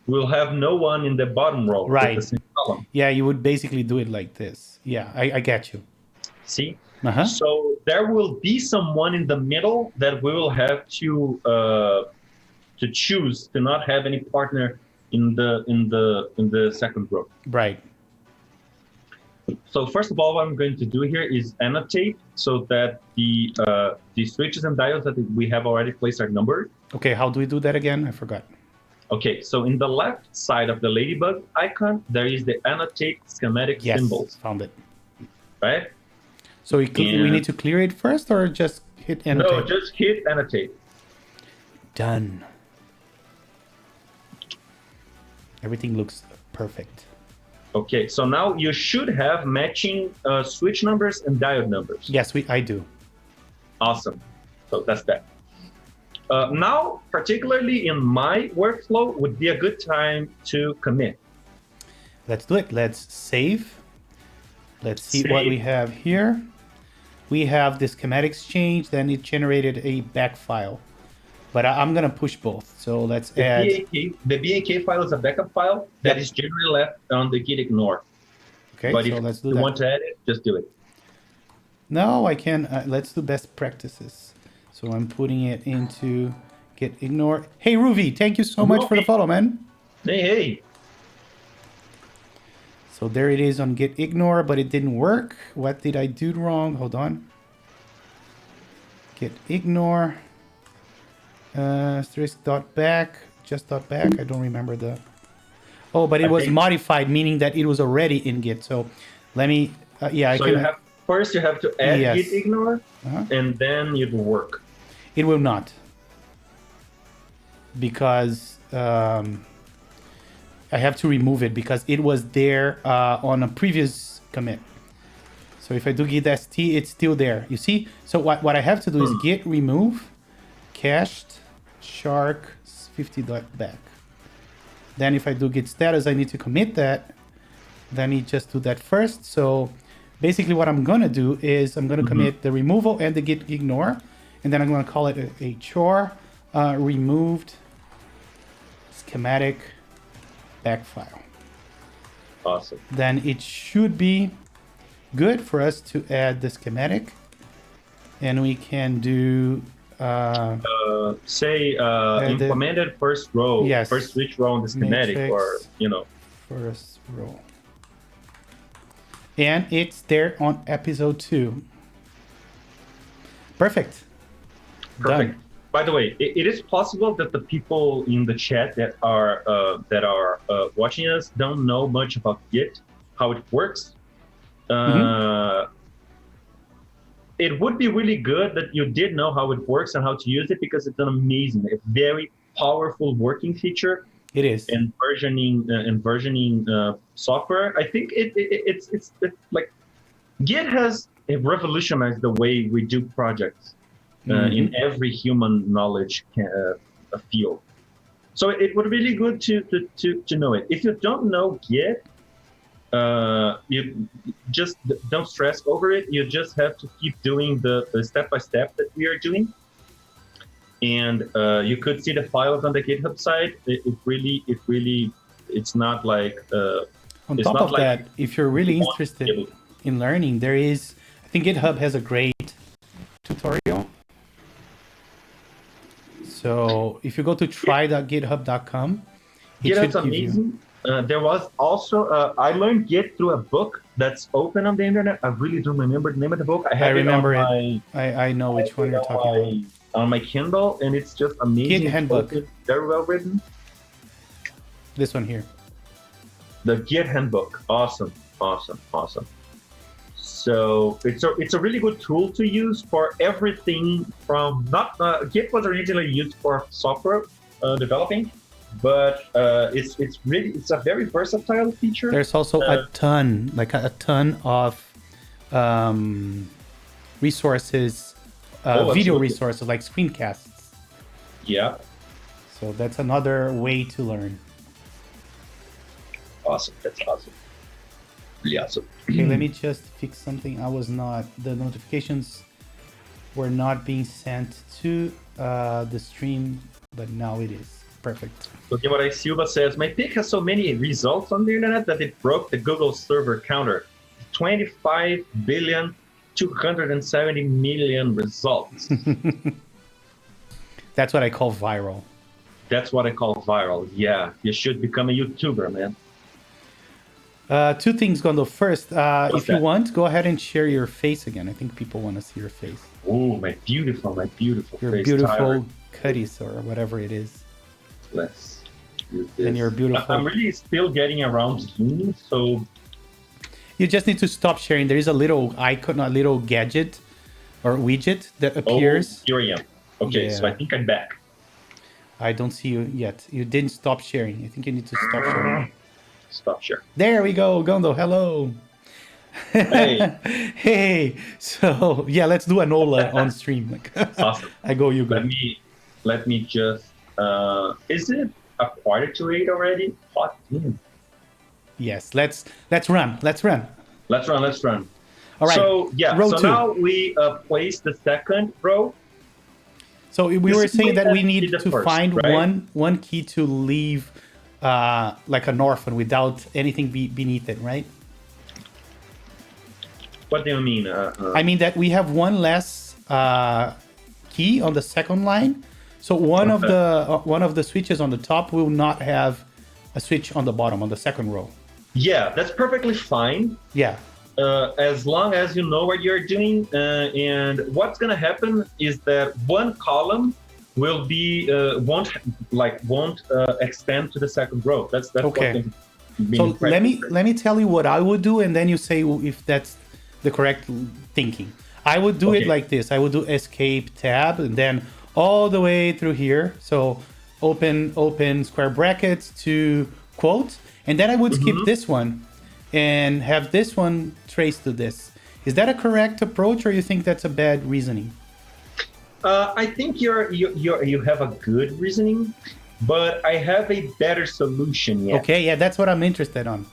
will have no one in the bottom row. Right. The same column. Yeah, you would basically do it like this. Yeah, I get you. See? Uh-huh. So there will be someone in the middle that we will have to choose to not have any partner in the second row. Right. So first of all, what I'm going to do here is annotate so that the switches and diodes that we have already placed are numbered. Okay, how do we do that again? I forgot. Okay, so in the left side of the ladybug icon, there is the annotate schematic symbols. Yes, found it. Right? So we need to clear it first or just hit annotate? No, just hit annotate. Done. Everything looks perfect. Okay, so now you should have matching switch numbers and diode numbers. Yes, I do. Awesome. So that's that. Now, particularly in my workflow, would be a good time to commit. Let's do it. Let's save. Let's see what we Save have here. We have the schematics change, then it generated a back file. But I'm going to push both. So let's the add... BAK file is a backup file that Yep. is generally left on the git ignore. Okay, But so if let's do you that. want to add it, just do it. No, I can. Let's do best practices. So I'm putting it into git ignore. Hey, Ruby, thank you so much for the follow, man. Hey. So there it is on git ignore, but it didn't work. What did I do wrong? Hold on. Git ignore. Asterisk dot back. Just dot back. I don't remember the... Oh, but it was modified, meaning that it was already in git. So let me... yeah, I can... First you have to add git ignore, and then it will work. It will not. Because... I have to remove it because it was there on a previous commit. So if I do git st, it's still there. You see? So what I have to do is git remove cached shark 50.back. Then if I do git status, I need to commit that. Then you just do that first. So basically what I'm going to do is I'm going to commit the removal and the git ignore. And then I'm going to call it a chore removed schematic back file. Awesome. Then it should be good for us to add the schematic, and we can do implemented first row, yes, first switch row on the schematic, matrix, or first row, and it's there on episode 2. Perfect. Done. By the way, it is possible that the people in the chat that are watching us don't know much about Git, how it works. It would be really good that you did know how it works and how to use it, because it's an amazing, a very powerful working feature. It is. And versioning software. I think it's like Git has revolutionized the way we do projects. In every human knowledge field. So it would be really good to know it. If you don't know Git, you just don't stress over it. You just have to keep doing the step-by-step that we are doing. And you could see the files on the GitHub site. It's not like... on top of that, if you're really interested in learning, there is... I think GitHub has a great tutorial. So if you go to try.github.com, GitHub's amazing. There was also, I learned Git through a book that's open on the internet. I really don't remember the name of the book. I remember it. I know which one you're talking about. On my Kindle, and it's just amazing. Git handbook. Very well written. This one here. The Git handbook. Awesome. So it's a really good tool to use for everything from Git was originally used for software developing, but it's a very versatile feature. There's also a ton of resources, video resources like screencasts. Yeah. So that's another way to learn. Awesome. That's awesome. Really awesome. Okay, let me just fix something. The notifications were not being sent to the stream, but now it is. Perfect. Okay, what Silva says, my pic has so many results on the internet that it broke the Google server counter. 25,270,000,000 results. That's what I call viral. Yeah, you should become a YouTuber, man. 2 things, Gondo. First, if you want, go ahead and share your face again. I think people want to see your face. Oh, my beautiful your face, beautiful Tyler. cuties or whatever it is. Let's use this. And you're beautiful. I'm really still getting around Zoom, so... You just need to stop sharing. There is a little icon, a little gadget or widget that appears. Oh, here I am. Okay, so I think I'm back. I don't see you yet. You didn't stop sharing. I think you need to stop sharing. Stop share. There we go, Gondo. Hello. Hey. Hey. So yeah, let's do an Ola on stream. Awesome. I go, you go. Let me just. Is it a quarter to 8 already? Hot damn. Yes, let's run. Let's run. Let's run. Let's run. All right. So yeah. Row So 2. now we place the second row. So we This were is the saying way that we we need did the to first, find right? one key to leave like an orphan without anything beneath it, right? What do you mean? I mean that we have one less key on the second line, so one of the switches on the top will not have a switch on the bottom on the second row. Yeah, that's perfectly fine. Yeah. As long as you know what you're doing, and what's gonna happen is that one column will be won't extend to the second row. That's Okay. what's So let me tell you what I would do, and then you say if that's the correct thinking. I would do it like this. I would do escape tab and then all the way through here. So open square brackets to quote, and then I would skip this one and have this one traced to this. Is that a correct approach, or you think that's a bad reasoning? I think you have a good reasoning, but I have a better solution yet. Okay, yeah, that's what I'm interested on.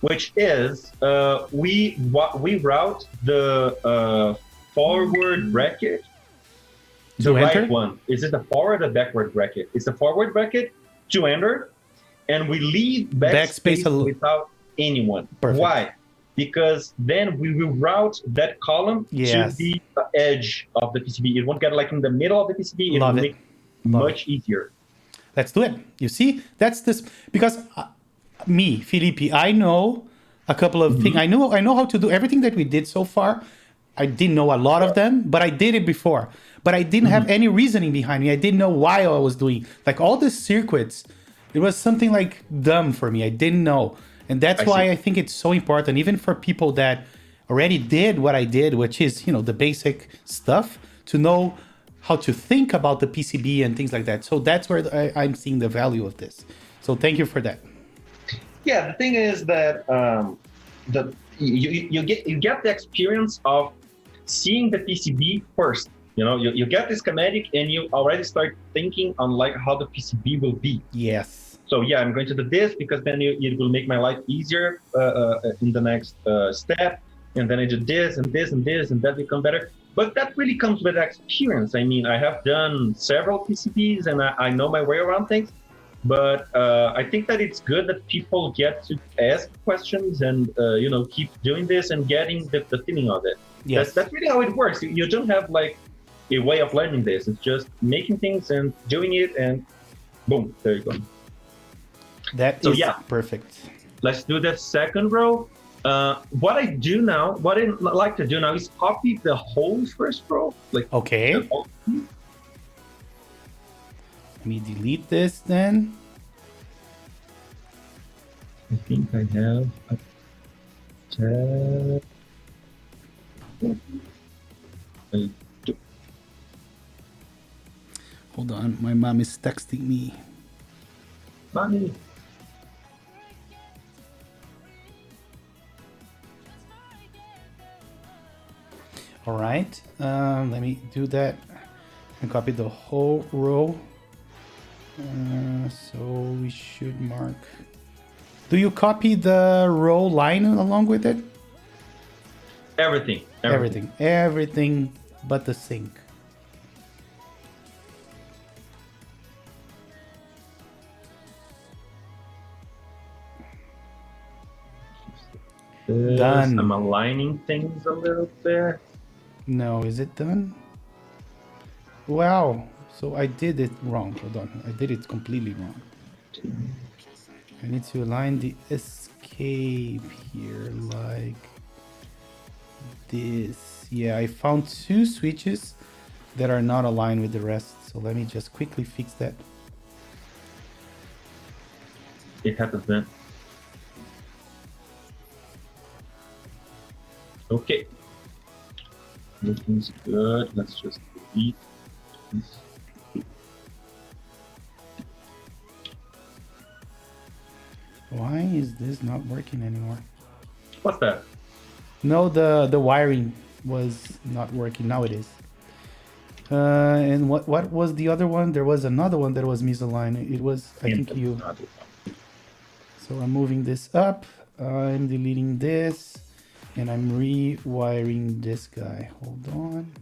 Which is we route the forward bracket, the right one. Is it the forward or backward bracket? It's the forward bracket to enter, and we leave backspace without anyone. Perfect. Why? Because then we will route that column to the edge of the PCB. It won't get like in the middle of the PCB. It will make it much easier. Let's do it. You see, that's this because. Me, Felipe, I know a couple of things. I know how to do everything that we did so far. I didn't know a lot of them, but I did it before. But I didn't have any reasoning behind me. I didn't know why I was doing like all the circuits. It was something like dumb for me. I didn't know, and that's why I think it's so important, even for people that already did what I did, which is the basic stuff, to know how to think about the PCB and things like that. So that's where I'm seeing the value of this. So thank you for that. Yeah, the thing is that you get the experience of seeing the PCB first. You get the schematic and you already start thinking on like how the PCB will be. Yes. So yeah, I'm going to do this because then it will make my life easier in the next step. And then I do this and this and this and that become better. But that really comes with experience. I mean, I have done several PCBs and I know my way around things. But I think that it's good that people get to ask questions and keep doing this and getting the feeling of it. Yes. That's really how it works. You don't have like a way of learning this. It's just making things and doing it, and boom, there you go. That is perfect. Let's do the second row. What I like to do now is copy the whole first row. Okay. Let me delete this then. I think I have a tab. Hold on, my mom is texting me. Mommy. All right, let me do that and copy the whole row. So we should mark. Do you copy the row line along with it? Everything but the sink. Done. I'm aligning things a little bit. No, is it done? Wow. So I did it wrong. Hold on. I did it completely wrong. I need to align the escape here like this. Yeah, I found two switches that are not aligned with the rest. So let me just quickly fix that. It happens then. Okay. Everything's good. Let's just delete this. Why is this not working anymore? What's that? No, the wiring was not working. Now it is. And what was the other one? There was another one that was misaligned. It was, I think you. So I'm moving this up. I'm deleting this, and I'm rewiring this guy. Hold on.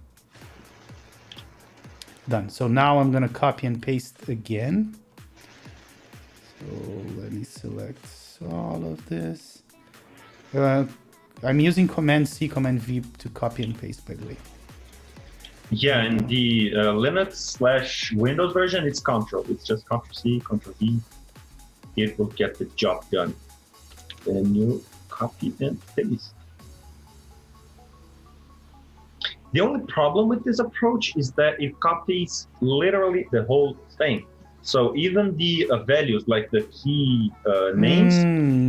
Done. So now I'm gonna copy and paste again. So let me select all of this. I'm using Command C, Command V to copy and paste, by the way. Yeah, in the Linux/Windows version, it's Control. It's just Control C, Control V. It will get the job done. Then you copy and paste. The only problem with this approach is that it copies literally the whole thing. So even the values, like the key names.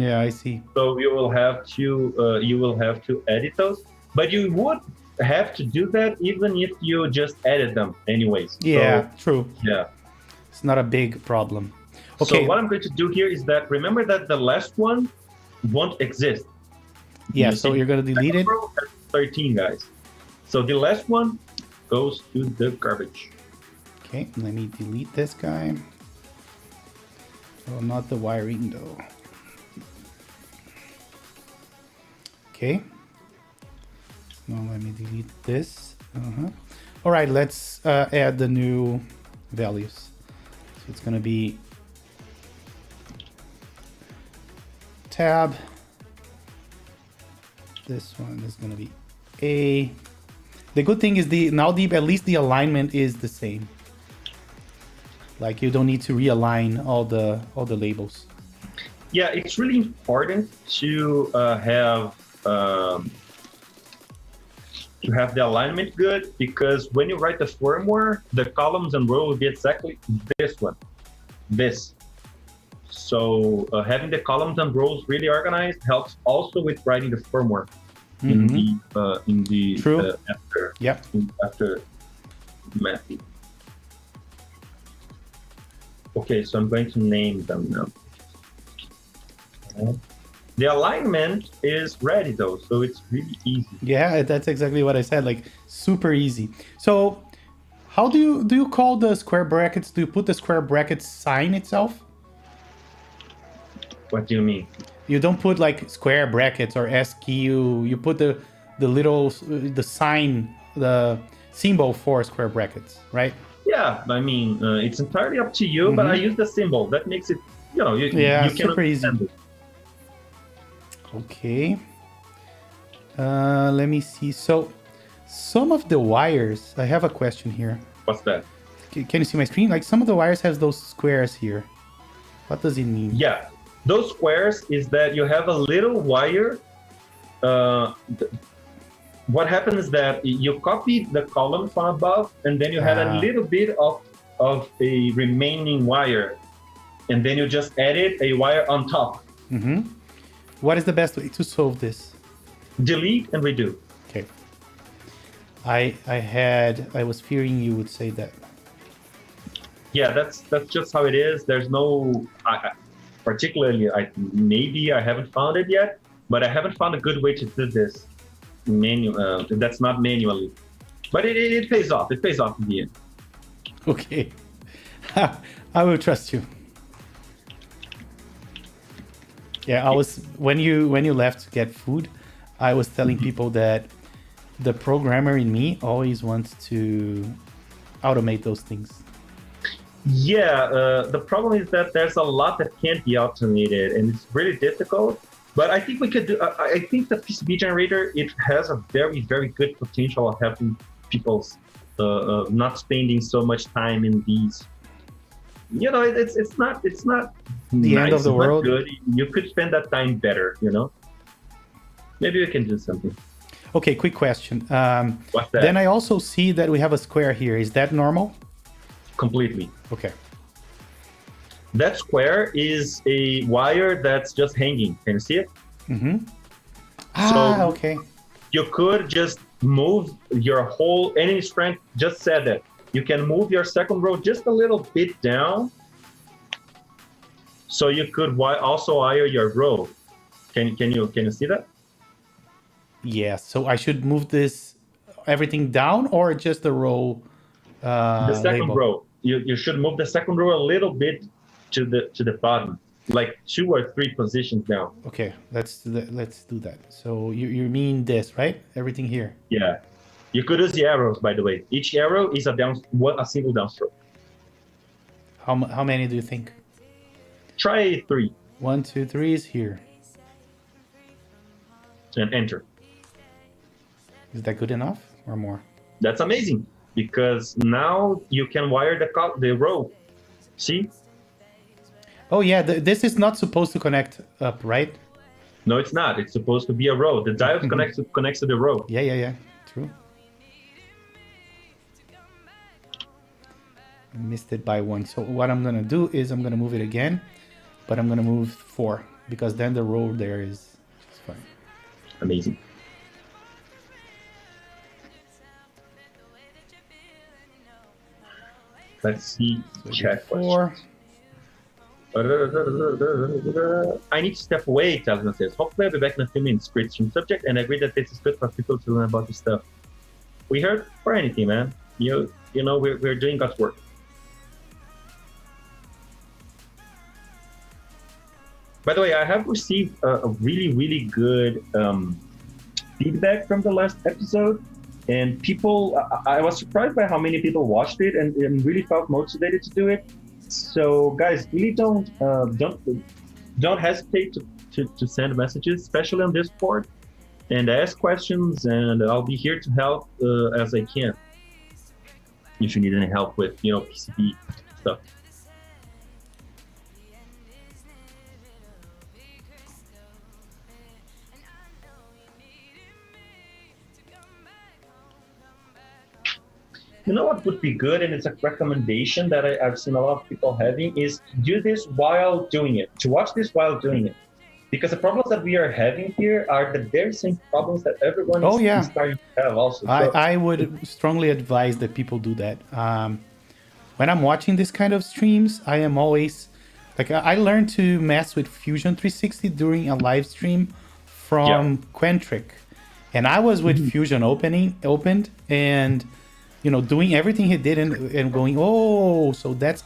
Yeah, I see. So you will have to edit those, but you would have to do that even if you just edit them anyways. Yeah, so, true. Yeah, it's not a big problem. Okay. So what I'm going to do here is that remember that the last one won't exist. Yeah, so you're going to delete it. 13 guys. So the last one goes to the garbage. Okay, let me delete this guy. Oh, not the wiring though. Okay. Now let me delete this. All right, let's add the new values. So it's going to be tab. This one is going to be A. The good thing is at least the alignment is the same. Like you don't need to realign all the labels. Yeah, it's really important to have the alignment good, because when you write the firmware, the columns and rows will be exactly this. So having the columns and rows really organized helps also with writing the firmware in the True. after mapping. Okay, so I'm going to name them now. The alignment is ready though, so it's really easy. Yeah, that's exactly what I said, like super easy. So how do you call the square brackets? Do you put the square brackets sign itself? What do you mean? You don't put like square brackets or SQ. You put the sign, the symbol for square brackets, right? Yeah, I mean, it's entirely up to you, but I use the symbol. That makes it, you can super easy. it. Okay. Let me see. So some of the wires, I have a question here. What's that? Can you see my screen? Like some of the wires has those squares here. What does it mean? Yeah, those squares is that you have a little wire. What happens is that you copy the column from above, and then you had a little bit of a remaining wire, and then you just added a wire on top. What is the best way to solve this? Delete and redo. Okay. I was fearing you would say that. Yeah, that's just how it is. There's no, particularly, maybe I haven't found it yet, but I haven't found a good way to do this. That's not manually, but it pays off. It pays off in the end. Okay. I will trust you. Yeah, I was when you left to get food, I was telling people that the programmer in me always wants to automate those things. Yeah, the problem is that there's a lot that can't be automated, and it's really difficult. But I think we could do. I think the PCB generator, it has a very, very good potential of helping people not spending so much time in these. It's not the end of the world. Good. You could spend that time better. Maybe we can do something. Okay, quick question. What's that? Then I also see that we have a square here. Is that normal? Completely. Okay. That square is a wire that's just hanging. Can you see it? Okay. You could just move your whole any strength. Just said that you can move your second row just a little bit down, so you could also wire your row. Can you see that? Yeah. So I should move everything down, or just the row The second label. row. You should move the second row a little bit to the bottom, like 2 or 3 positions down. Okay, let's do that. So you mean this, right? Everything here. Yeah. You could use the arrows, by the way. Each arrow is a single downstroke. How many do you think? Try 3 1, 2, 3 is here. and enter. Is that good enough or more? That's amazing because now you can wire the row. See? Oh yeah, this is not supposed to connect up, right? No, it's not. It's supposed to be a row. The diode connects to the row. Yeah. True. I missed it by 1. So what I'm gonna do is I'm gonna move it again, but I'm gonna move 4 because then the row there is fine. Amazing. Let's see. So Chat 4. I need to step away, Talisman says. Hopefully I'll be back in a few minutes. Great stream subject, and I agree that this is good for people to learn about this stuff. We heard for anything, man. You know, we're doing God's work. By the way, I have received a really, really good feedback from the last episode, and people, I was surprised by how many people watched it and really felt motivated to do it. So, guys, really don't hesitate to send messages, especially on Discord, and ask questions, and I'll be here to help as I can. If you need any help with, PCB stuff. You know what would be good, and it's a recommendation that I've seen a lot of people having, is to do this while doing it, to watch this while doing it. Because the problems that we are having here are the very same problems that everyone is starting to have also. I would strongly advise that people do that. When I'm watching this kind of streams, I am always, I learned to mess with Fusion 360 during a live stream from Quentric. And I was with Fusion opened, and doing everything he did and going, oh, so that's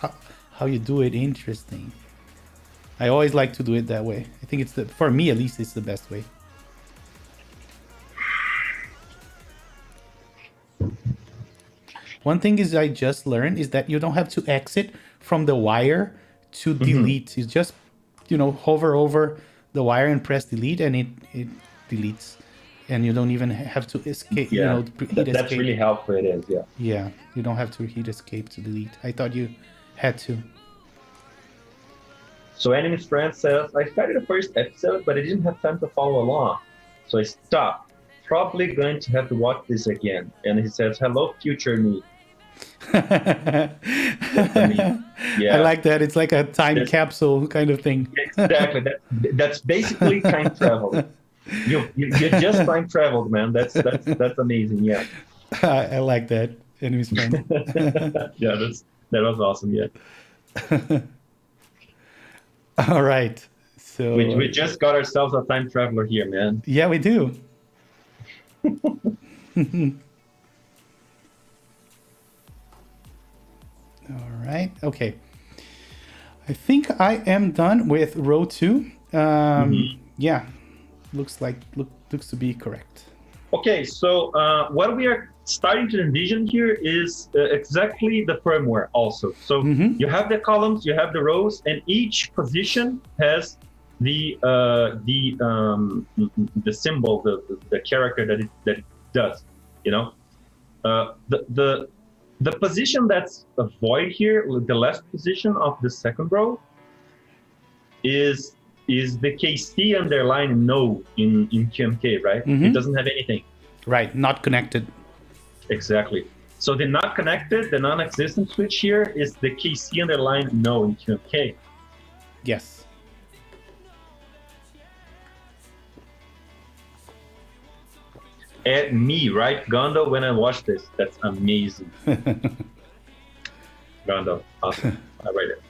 how you do it. Interesting. I always like to do it that way. I think for me at least, it's the best way. One thing I just learned is that you don't have to exit from the wire to delete. You just, hover over the wire and press delete, and it deletes. And you don't even have to escape. That's escape. Really helpful. It is, yeah. Yeah, you don't have to hit escape to delete. I thought you had to. So Enemy's Friend says, I started the first episode, but I didn't have time to follow along. So I stopped. Probably going to have to watch this again. And he says, hello, future me. Yeah. I like that. It's like a time capsule kind of thing. Exactly. That's basically time travel. You just time traveled, man. That's amazing. Yeah. I like that. Enemy's Friend. Yeah, that was awesome. Yeah. All right. So we just got ourselves a time traveler here, man. Yeah, we do. All right. Okay. I think I am done with row 2. Yeah. Looks to be correct. Okay, so what we are starting to envision here is exactly the firmware also. So you have the columns, you have the rows, and each position has the symbol, the character that it does. The position that's a void here, the left position of the second row, is the KC underline no in QMK, right? It doesn't have anything. Right, not connected. Exactly. So the not connected, the non-existent switch here is the KC underline no in QMK. Yes. Add me, right? Gondo, when I watch this, that's amazing. Gondo, awesome. I write it.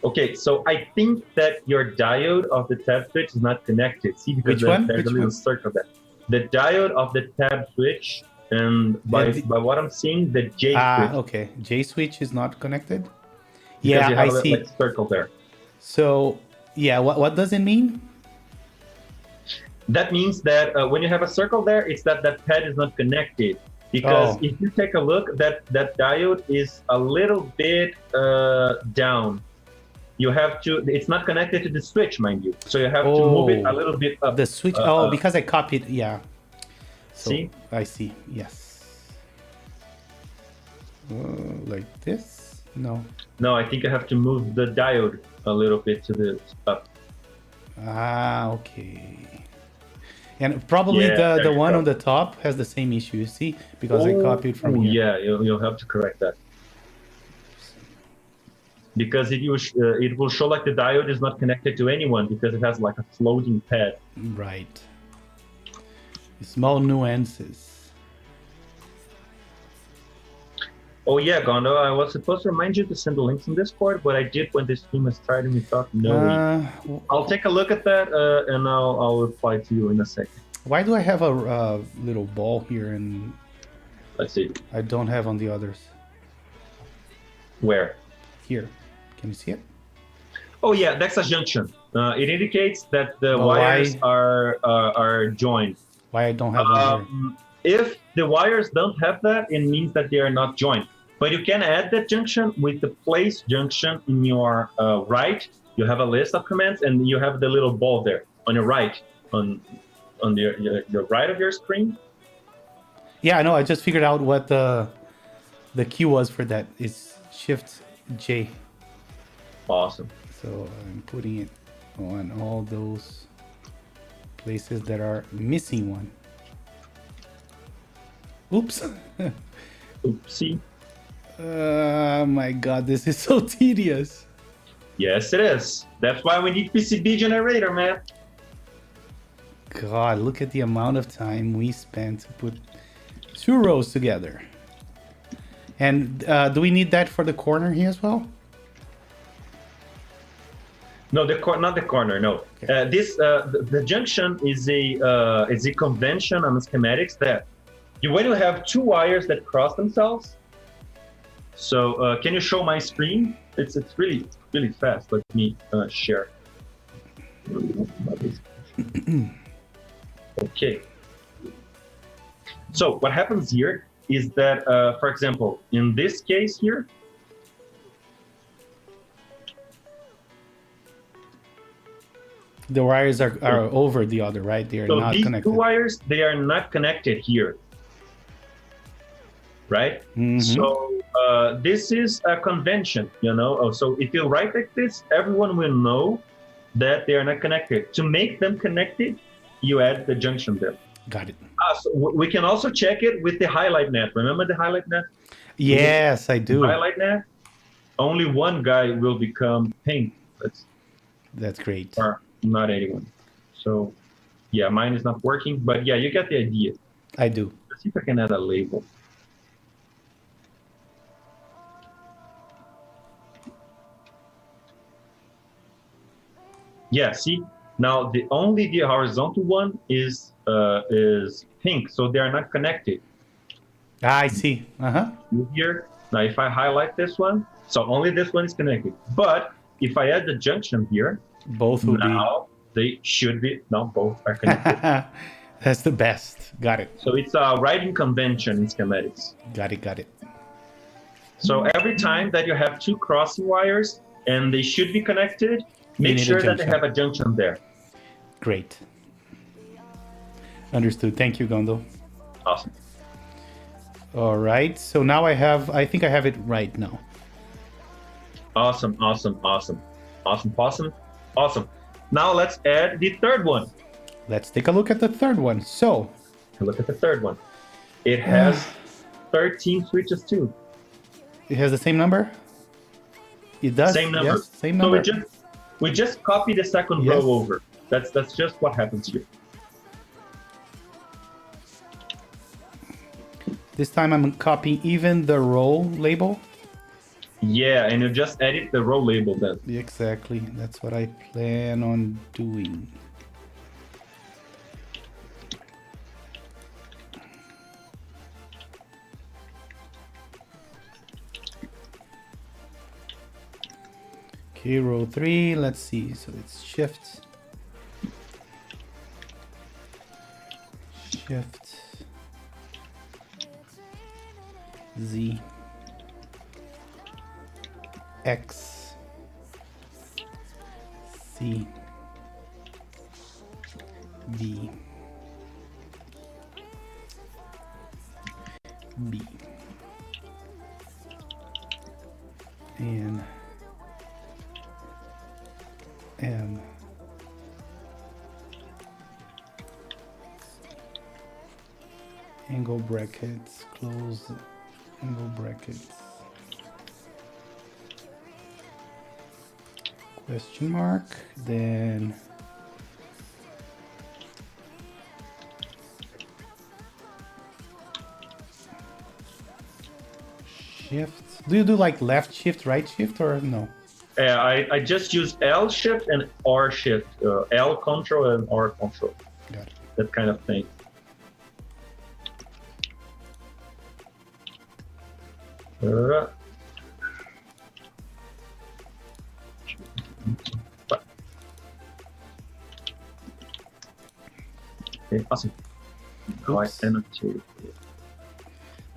Okay, so I think that your diode of the tab switch is not connected. See, because there's a little circle there. The diode of the tab switch and Yeah, by what I'm seeing, the J switch, okay. J switch is not connected. because Yeah, you I have a see. like circle there. So, yeah, what does it mean? That means that when you have a circle there, it's that that pad is not connected. Because Oh, if you take a look, that diode is a little bit down. You have to. It's not connected to the switch, mind you. So you have to move it a oh, little bit up. the switch. Oh, because I copied. Yeah. So See? I see. Yes. Like this? No. No, I think you have to move the diode a little bit to the up. Ah, okay. And probably Yeah, the there you one go. on the top has the same issue. You see, because I Oh, copied from here. yeah, you'll have to correct that, because it will show like the diode is not connected to anyone because it has like a floating pad. Right. Small nuances. Oh yeah, Gondo, I was supposed to remind you to send the links in Discord, but I did when this stream was started without knowing. I'll take a look at that and I'll reply to you in a second. Why do I have a little ball here and Let's see. I don't have on the others? Where? Here. Can you see it? Oh yeah, that's a junction. It indicates that the Oh, wires why? are joined. Why I don't have one here? If the wires don't have that, it means that they are not joined. But you can add that junction with the place junction in your right. You have a list of commands, and you have the little ball there on your right, on your right of your screen. Yeah, I know. I just figured out what the key was for that. It's Shift J. Awesome. So I'm putting it on all those places that are missing one. Oops. Oopsie. My god, this is so tedious. Yes, it is. That's why we need PCB generator, man. God, look at the amount of time we spent to put two rows together. And do we need that for the corner here as well? No, not the corner. No, Okay. the junction is a convention on the schematics that when you have two wires that cross themselves. So can you show my screen? It's really fast. Let me share. Okay. So what happens here is that, for example, in this case here, The wires are over the other, right? They are so not these connected. two wires, they are not connected here, right? Mm-hmm. So this is a convention, you know. Oh, so if you write like this, everyone will know that they are not connected. To make them connected, you add the junction there. Got it. So we can also check it with the highlight net. Remember the highlight net? Yes, I do. Highlight net. Only one guy will become pink. That's great. Or not anyone. So yeah, mine is not working, but yeah, you get the idea. I do. Let's see if I can add a label. Yeah, see, now the horizontal one is pink, so they are not connected. I see. Here, now if I highlight this one, so only this one is connected. But if I add the junction here, both will now they should be. No, both are connected. That's the best. Got it. So it's a writing convention in schematics. Got it. So every time that you have two crossing wires and they should be connected, make sure that they have a junction there. Great. Understood. Thank you, Gondo. Awesome. All right. So now I think I have it right now. Awesome. Now let's add the third one. Let's take a look at the third one. So look at the third one. It has 13 switches too. It has the same number? It does? Same number. Yes, same number. So we just copy the second row over. That's just what happens here. This time I'm copying even the row label. Yeah, and you just edit the row label then. Exactly. That's what I plan on doing. Okay, row 3, let's see. So it's shift, Z, X, C, D, B, and M, angle brackets, close angle brackets, question mark, then shift. Do you do like left shift, right shift, or no? I just use L shift and R shift, L control and R control. Got it. That kind of thing. Okay, awesome. Right,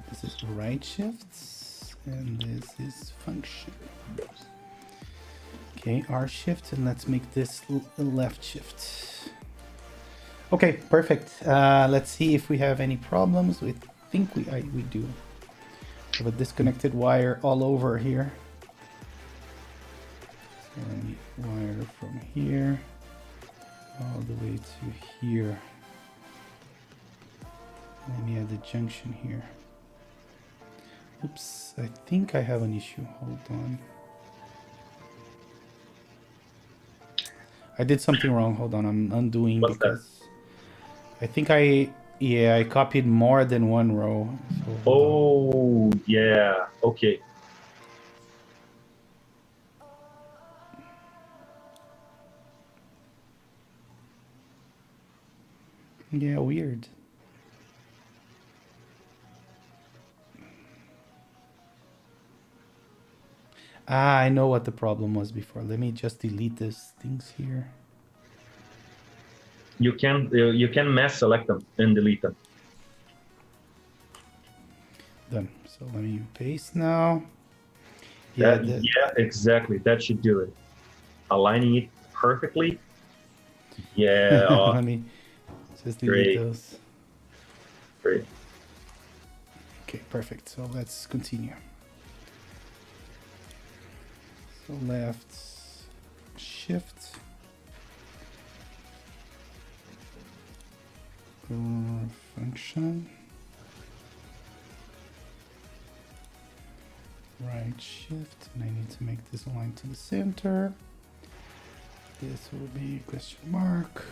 this is right shifts, and this is function. Okay, R shift, and let's make this left shift. Okay, perfect. Let's see if we have any problems. We think we do. We have a disconnected wire all over here. So let me wire from here all the way to here. Let me add the junction here. Oops, I think I have an issue. Hold on. I did something wrong. Hold on, I'm undoing. What's because that? I think I copied more than one row. So oh, yeah. Okay. Yeah, weird. Ah, I know what the problem was before. Let me just delete these things here. You can mass select them and delete them. Done. So let me paste now. Yeah, yeah, exactly. That should do it. Aligning it perfectly. Yeah. Let me just delete those. Great. Okay, perfect. So let's continue. So left shift. Function. Right shift, and I need to make this align to the center. This will be question mark.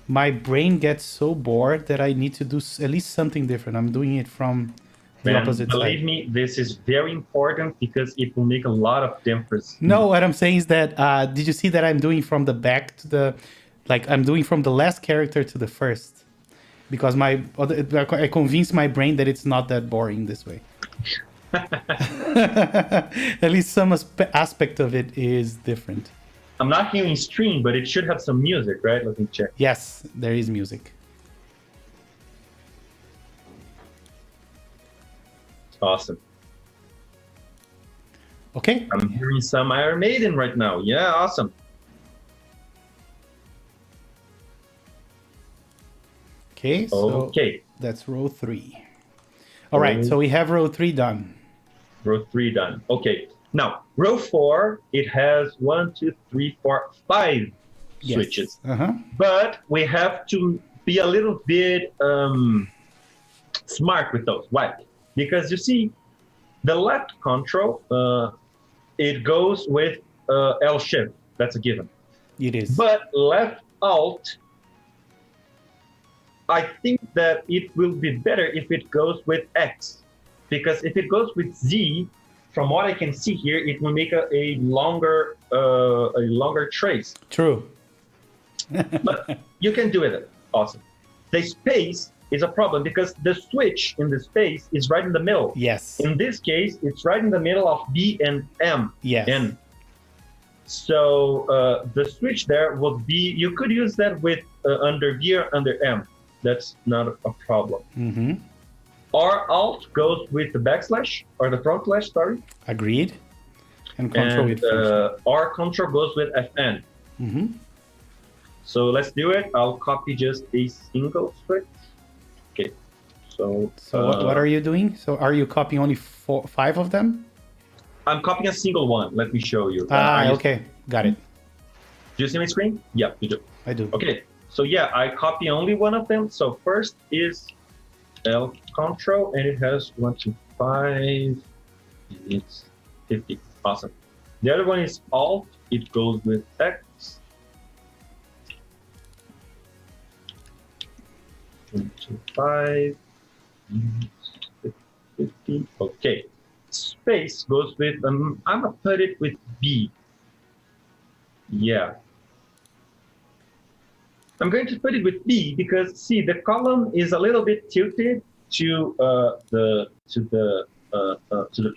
My brain gets so bored that I need to do at least something different. I'm doing it from the opposite side. Believe me, this is very important because it will make a lot of difference. No, what I'm saying is that, did you see that I'm doing from the back to the, like I'm doing from the last character to the first? Because I convinced my brain that it's not that boring this way. At least some aspect of it is different. I'm not hearing stream, but it should have some music, right? Let me check. Yes, there is music. Awesome. Okay. I'm hearing some Iron Maiden right now. Yeah, awesome. Okay, so that's row 3. All right, so we have row 3 done. Row 3 done. Okay. Now, row 4, it has 1, 2, 3, 4, 5 switches. But we have to be a little bit smart with those. Why? Because you see, the left control, it goes with L shift. That's a given. It is. But left alt, I think that it will be better if it goes with X. Because if it goes with Z, from what I can see here, it will make a longer trace. True. But you can do it. Awesome. The space is a problem because the switch in the space is right in the middle. Yes. In this case, it's right in the middle of B and M. Yes. N. So the switch there would be, you could use that with under V or under M. That's not a problem. Mm-hmm. Or Alt goes with the backslash or the front slash, sorry. Agreed. And Control with function. or Control goes with Fn. Mm-hmm. So let's do it. I'll copy just a single switch. Okay. So what are you doing? So are you copying only 5 of them? I'm copying a single one. Let me show you. Okay. Got it. Do you see my screen? Yeah, you do. I do. Okay. So yeah, I copy only one of them. So first is L Control, and it has 1, 2, 5. It's 50. Awesome. The other one is Alt. It goes with X. 1, 2, 5. 50. Okay. Space goes with, I'm gonna put it with B. Yeah. I'm going to put it with B because see, the column is a little bit tilted to the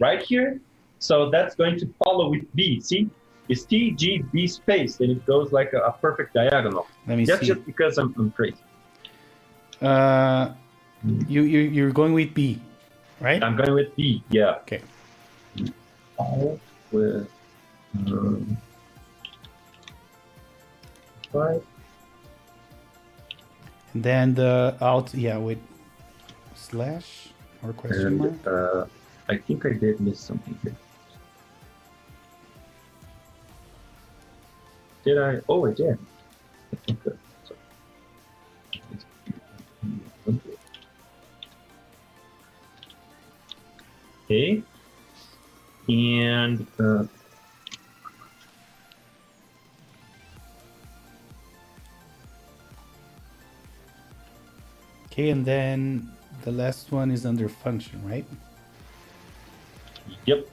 right here. So that's going to follow with B. See, it's T, G, B space, and it goes like a perfect diagonal. Let me That's see. just because I'm crazy. You're going with B, right? I'm going with B. Yeah. Okay. All with 5. And then the Alt, yeah, with slash or question mark. And I think I did miss something here. Did I? Oh, I did. Okay. Okay. And okay, and then the last one is under function, right? yep.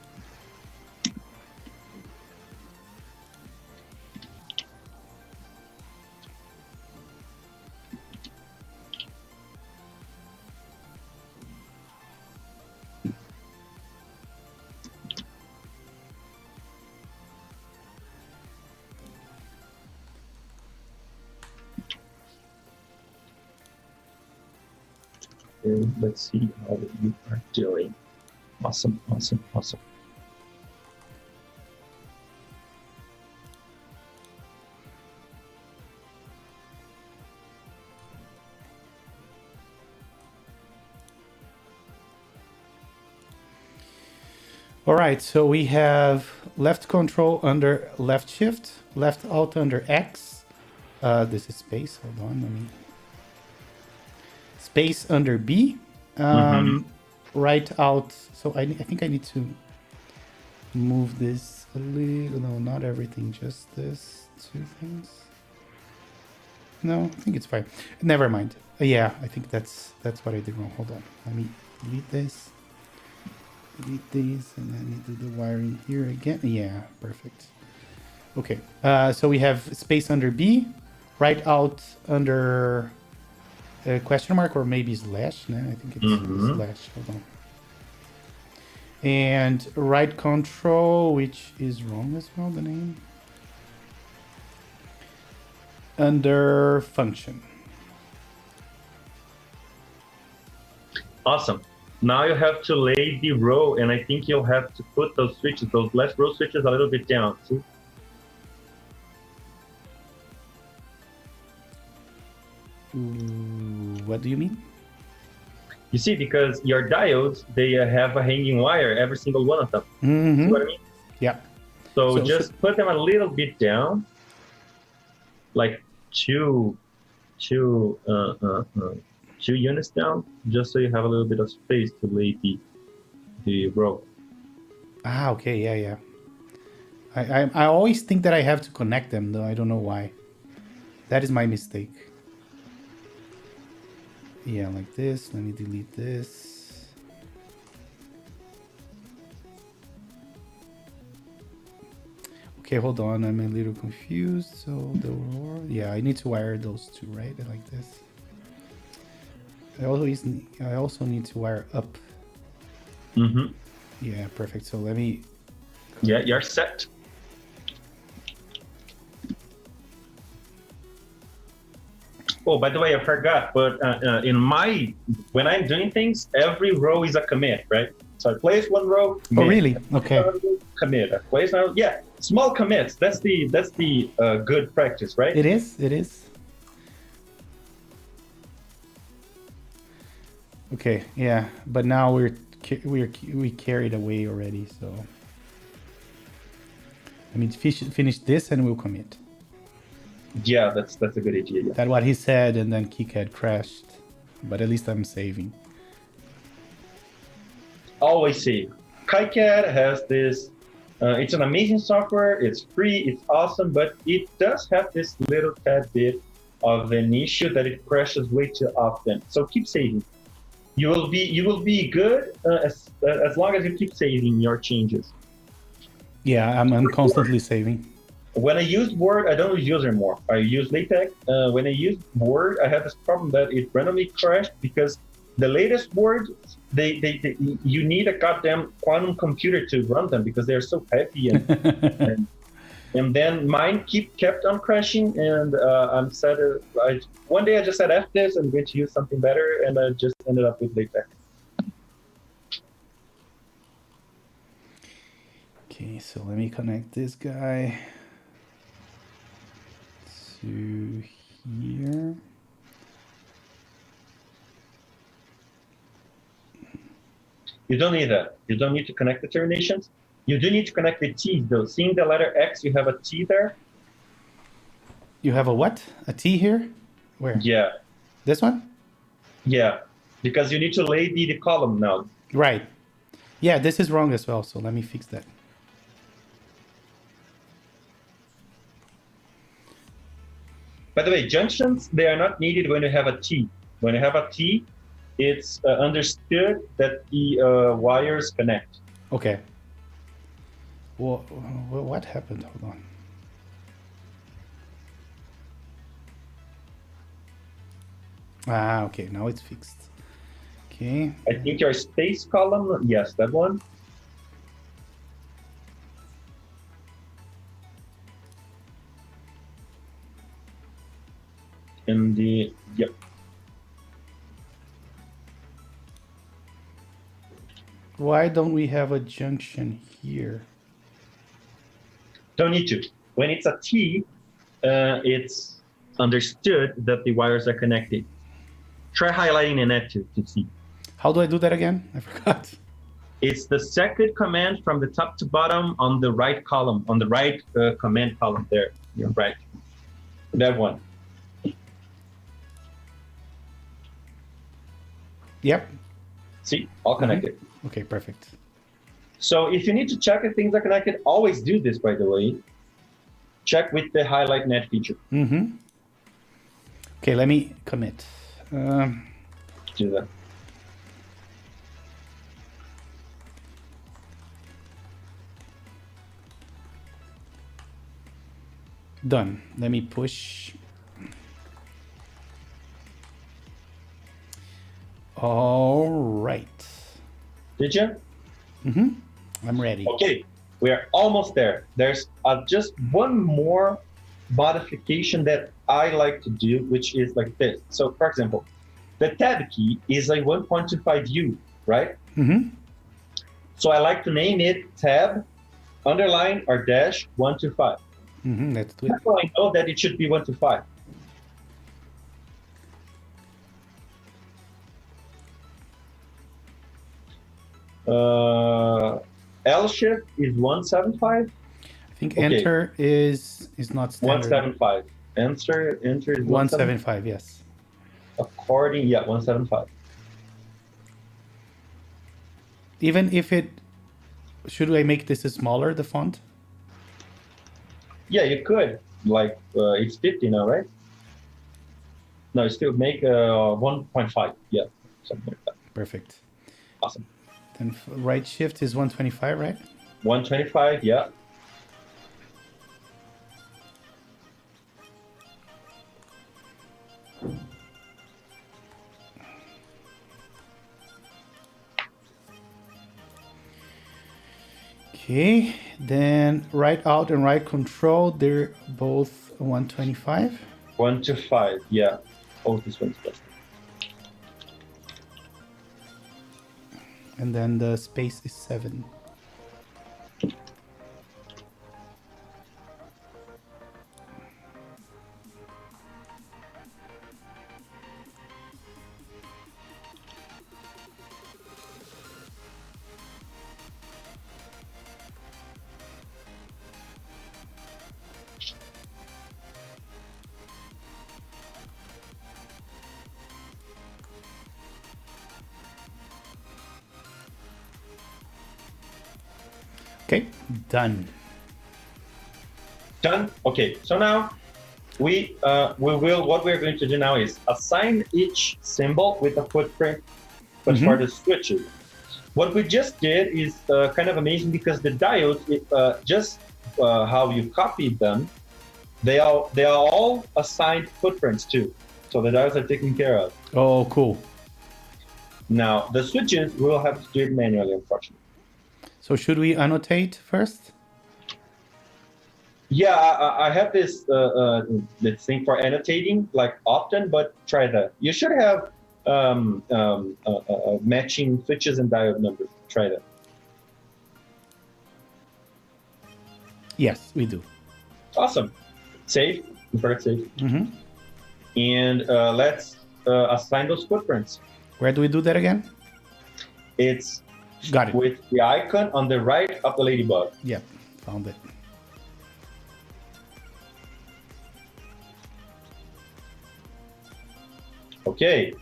And let's see how you are doing. Awesome, awesome, awesome. All right, so we have left control under left shift, left alt under X. This is space. Hold on, let me. Space under B. Right alt. So I think I need to move this a little. No, not everything. Just this 2 things. No, I think it's fine. Never mind. Yeah, I think that's what I did wrong. Hold on. Let me delete this. Delete these, and then you do the wiring here again. Yeah, perfect. Okay, so we have space under B, right alt under question mark, or maybe slash. No, I think it's slash. Hold on. And right control, which is wrong as well, the name. Under function. Awesome. Now you have to lay the row, and I think you'll have to put those switches, those last row switches, a little bit down. See? What do you mean? You see, because your diodes, they have a hanging wire, every single one of them. See what I mean? Yeah. So just put them a little bit down, like two units down, just so you have a little bit of space to lay the row. Ah, okay, yeah. I always think that I have to connect them, though. I don't know why. That is my mistake. Yeah, like this. Let me delete this. Okay, hold on. I'm a little confused. So yeah, I need to wire those two, right? Like this. I also need to wire up. Mm-hmm. Yeah, perfect. So let me. Yeah, you're set. Oh, by the way, I forgot, but when I'm doing things, every row is a commit, right? So I place one row, Oh, commit. really? Okay. Commit. I place another, yeah, small commits. That's the good practice, right? It is. It is. Okay. Yeah, but now we carried away already. So I mean, finish this and we'll commit. Yeah, that's a good idea. Yeah. That's what he said, and then KiCad crashed. But at least I'm saving. Always save. KiCad has this. It's an amazing software. It's free. It's awesome, but it does have this little tad bit of an issue that it crashes way too often. So keep saving. You will be good as long as you keep saving your changes. Yeah, I'm constantly saving. When I use Word, I don't use anymore. I use LaTeX. When I use Word, I have this problem that it randomly crashed because the latest Word, you need a goddamn quantum computer to run them because they're so heavy and then mine kept on crashing and I'm sad. One day I just said F this, I'm going to use something better, and I just ended up with LaTeX. Okay, so let me connect this guy to here. You don't need that. You don't need to connect the terminations. You do need to connect the T's though. Seeing the letter X, you have a T there. You have a what? A T here? Where? Yeah, This one? yeah. Because you need to lay the column now. Right. Yeah, this is wrong as well, so let me fix that. By the way, junctions, they are not needed when you have a T. When you have a T, it's understood that the wires connect. Okay. Well, what happened? Hold on. Ah, okay. Now it's fixed. Okay. I think your space column, yes, that one. And yep. Why don't we have a junction here? Don't need to. When it's a T, it's understood that the wires are connected. Try highlighting an edge to see. How do I do that again? I forgot. It's the second command from the top to bottom on the right column, on the right command column there. You're right. That one. Yep. See, all connected. Okay, perfect. So if you need to check if things are connected, always do this, by the way. Check with the highlight net feature. Mm-hmm. Okay, let me commit. Do that. Done. Let me push. All right. Did you? Mm-hmm. I'm ready. Okay, we are almost there. There's just one more modification that I like to do, which is like this. So, for example, the tab key is a 1.25U, right? Mm-hmm. So I like to name it tab, underline, or dash 125. Mm-hmm. Let's do it. That's how I know that it should be 125. L shift is 175. I think Okay. enter is not standard. 175. Enter is 175, yes. According, yeah, 175. Even if it... Should I make this smaller, the font? Yeah, you could. Like, it's 50 now, right? No, you still make 1.5. Yeah, something like that. Perfect. Awesome. Then right shift is 125, right? 125, yeah. Okay, then right out and right control, they're both 125. 1 to 5, yeah. Oh, this one's best. And then the space is 7. Okay, done. Done. Okay, so now we will. What we're going to do now is assign each symbol with a footprint, but for the switches. What we just did is kind of amazing because the diodes, just how you copied them, they are all assigned footprints too. So the diodes are taken care of. Oh, cool. Now the switches we will have to do it manually, unfortunately. So should we annotate first? Yeah, I have this thing for annotating like often, but try that. You should have matching switches and diode numbers. Try that. Yes, we do. Awesome. Save. Forget save. And let's assign those footprints. Where do we do that again? It's Got it. with the icon on the right of the ladybug. Yeah, found it. Okay,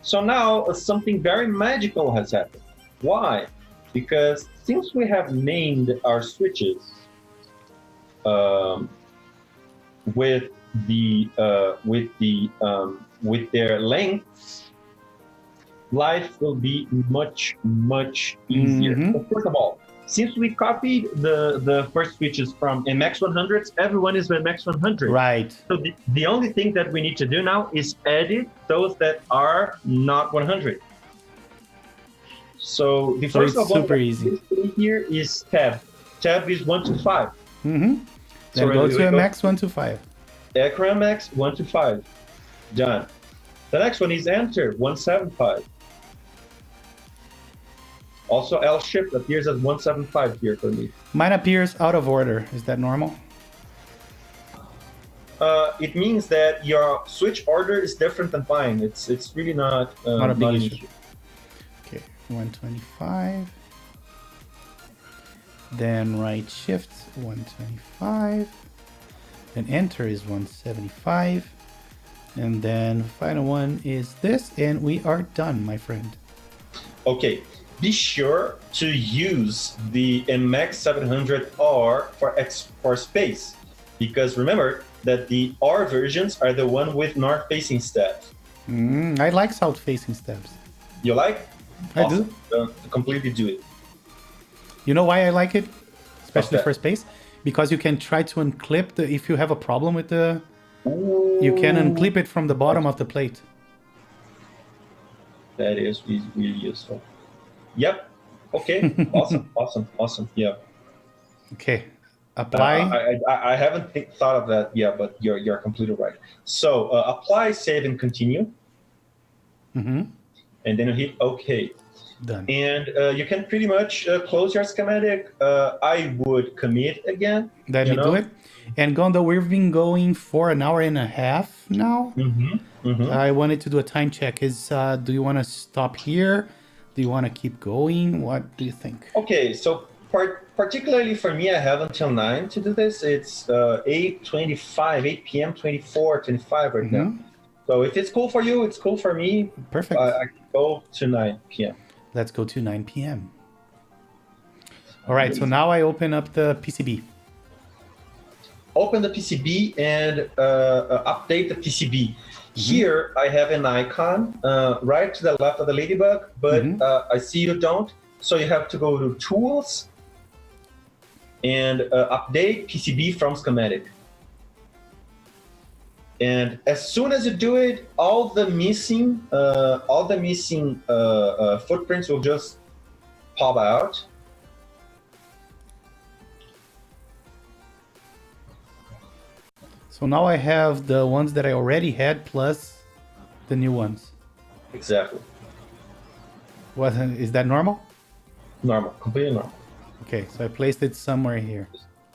so now something very magical has happened. Why? Because since we have named our switches with their lengths, life will be much easier. So first of all, since we copied the first switches from MX 100s, everyone is MX 100. Right. So the only thing that we need to do now is edit those that are not 100. So the first it's super easy. Here is tab. Tab is 1 to 5. Then go to MX 1 to 5. MX 1 to 5. Done. The next one is enter 175. Also, L shift appears as 175 here for me. Mine appears out of order. Is that normal? It means that your switch order is different than mine. It's really not a big issue. Okay, 125. Then right shift 125. Then enter is 175. And then final one is this, and we are done, my friend. Okay. Be sure to use the MX700R for space, because remember that the R versions are the one with north-facing steps. I like south-facing steps. You like? I do. Completely do it. You know why I like it, especially for space? Because you can try to unclip the. If you have a problem with the, you can unclip it from the bottom of the plate. That is really useful. Yep. Okay. Awesome. Yeah. Okay. Apply. I haven't thought of that yet, but you're completely right. So apply, save, and continue. And then you hit OK. Done. And you can pretty much close your schematic. I would commit again. Let me do it. And Gondo, we've been going for an hour and a half now. I wanted to do a time check. Do you want to stop here? Do you want to keep going? What do you think? Okay, so particularly for me, I have until 9 to do this. It's 8:25, 8 p.m., 25 right now. So if it's cool for you, it's cool for me. Perfect. I can go to 9 p.m. Let's go to 9 p.m. All right, so now I open up the PCB. Open the PCB and update the PCB. Here I have an icon right to the left of the ladybug, but I see you don't. So you have to go to Tools and update PCB from schematic. And as soon as you do it, all the missing footprints will just pop out. So now I have the ones that I already had plus the new ones. Exactly. What is that normal? Normal, completely normal. Okay, so I placed it somewhere here.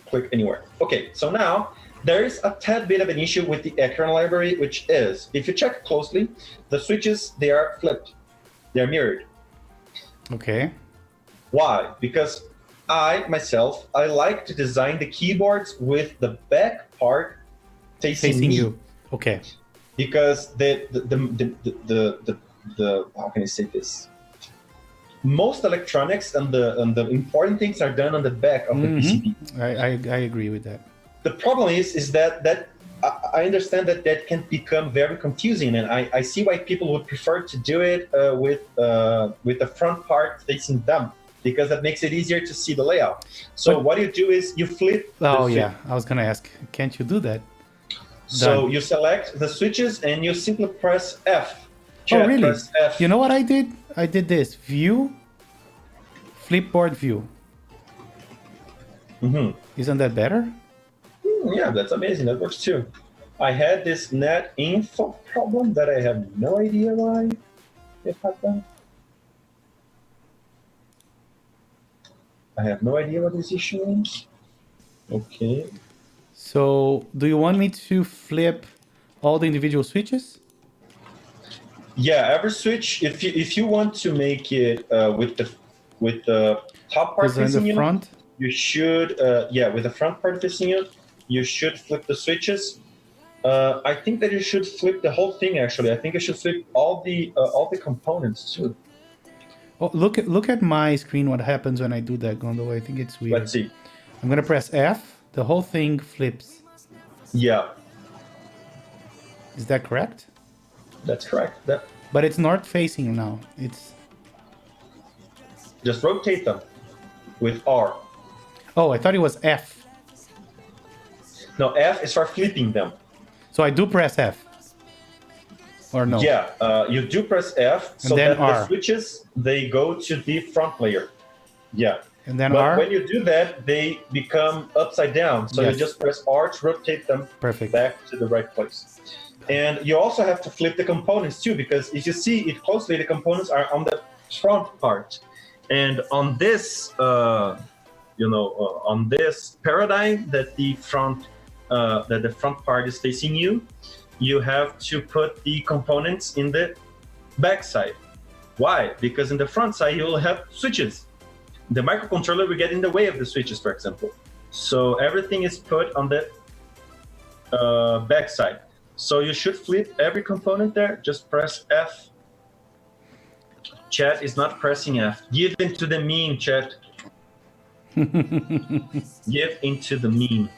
Click anywhere. Okay, so now there is a tad bit of an issue with the kernel library, which is, if you check closely, the switches, they are flipped. They're mirrored. Okay. Why? Because I, myself, I like to design the keyboards with the back part facing Facing me. you. Okay. Because the how can I say this? Most electronics and the important things are done on the back of the PCB. I agree with that. The problem is that I understand that can become very confusing, and I see why people would prefer to do it with the front part facing them, because that makes it easier to see the layout. So what you do is you flip. Oh yeah, I was gonna ask, can't you do that? So you select the switches and you simply press F. Oh really? Press F. You know what I did? I did this view, flipboard view. Isn't that better? Yeah, that's amazing. That works too. I had this net info problem that I have no idea why it happened. I have no idea what this issue is. Okay. So do you want me to flip all the individual switches? Yeah, every switch. If you want to make it with the top part facing you, front? you should with the front part facing you should flip the switches. I think that you should flip the whole thing. Actually, I think you should flip all the components too. Oh, look at my screen. What happens when I do that, Gondo? I think it's weird. Let's see. I'm gonna press F. The whole thing flips. Yeah. Is that correct? That's correct. But it's not facing now. It's just rotate them with R. Oh, I thought it was F. No, F is for flipping them. So I do press F. Or no? Yeah, you do press F, so that the switches, they go to the front layer. Yeah. And then but R? When you do that, they become upside down. So you just press R to rotate them back to the right place. And you also have to flip the components too, because if you see it closely, the components are on the front part. And on this, on this paradigm that the front part is facing you, you have to put the components in the back side. Why? Because in the front side, you will have switches. The microcontroller will get in the way of the switches, for example. So everything is put on the back side. So you should flip every component there. Just press F. Chat is not pressing F. Give into the mean, chat. Give into the mean.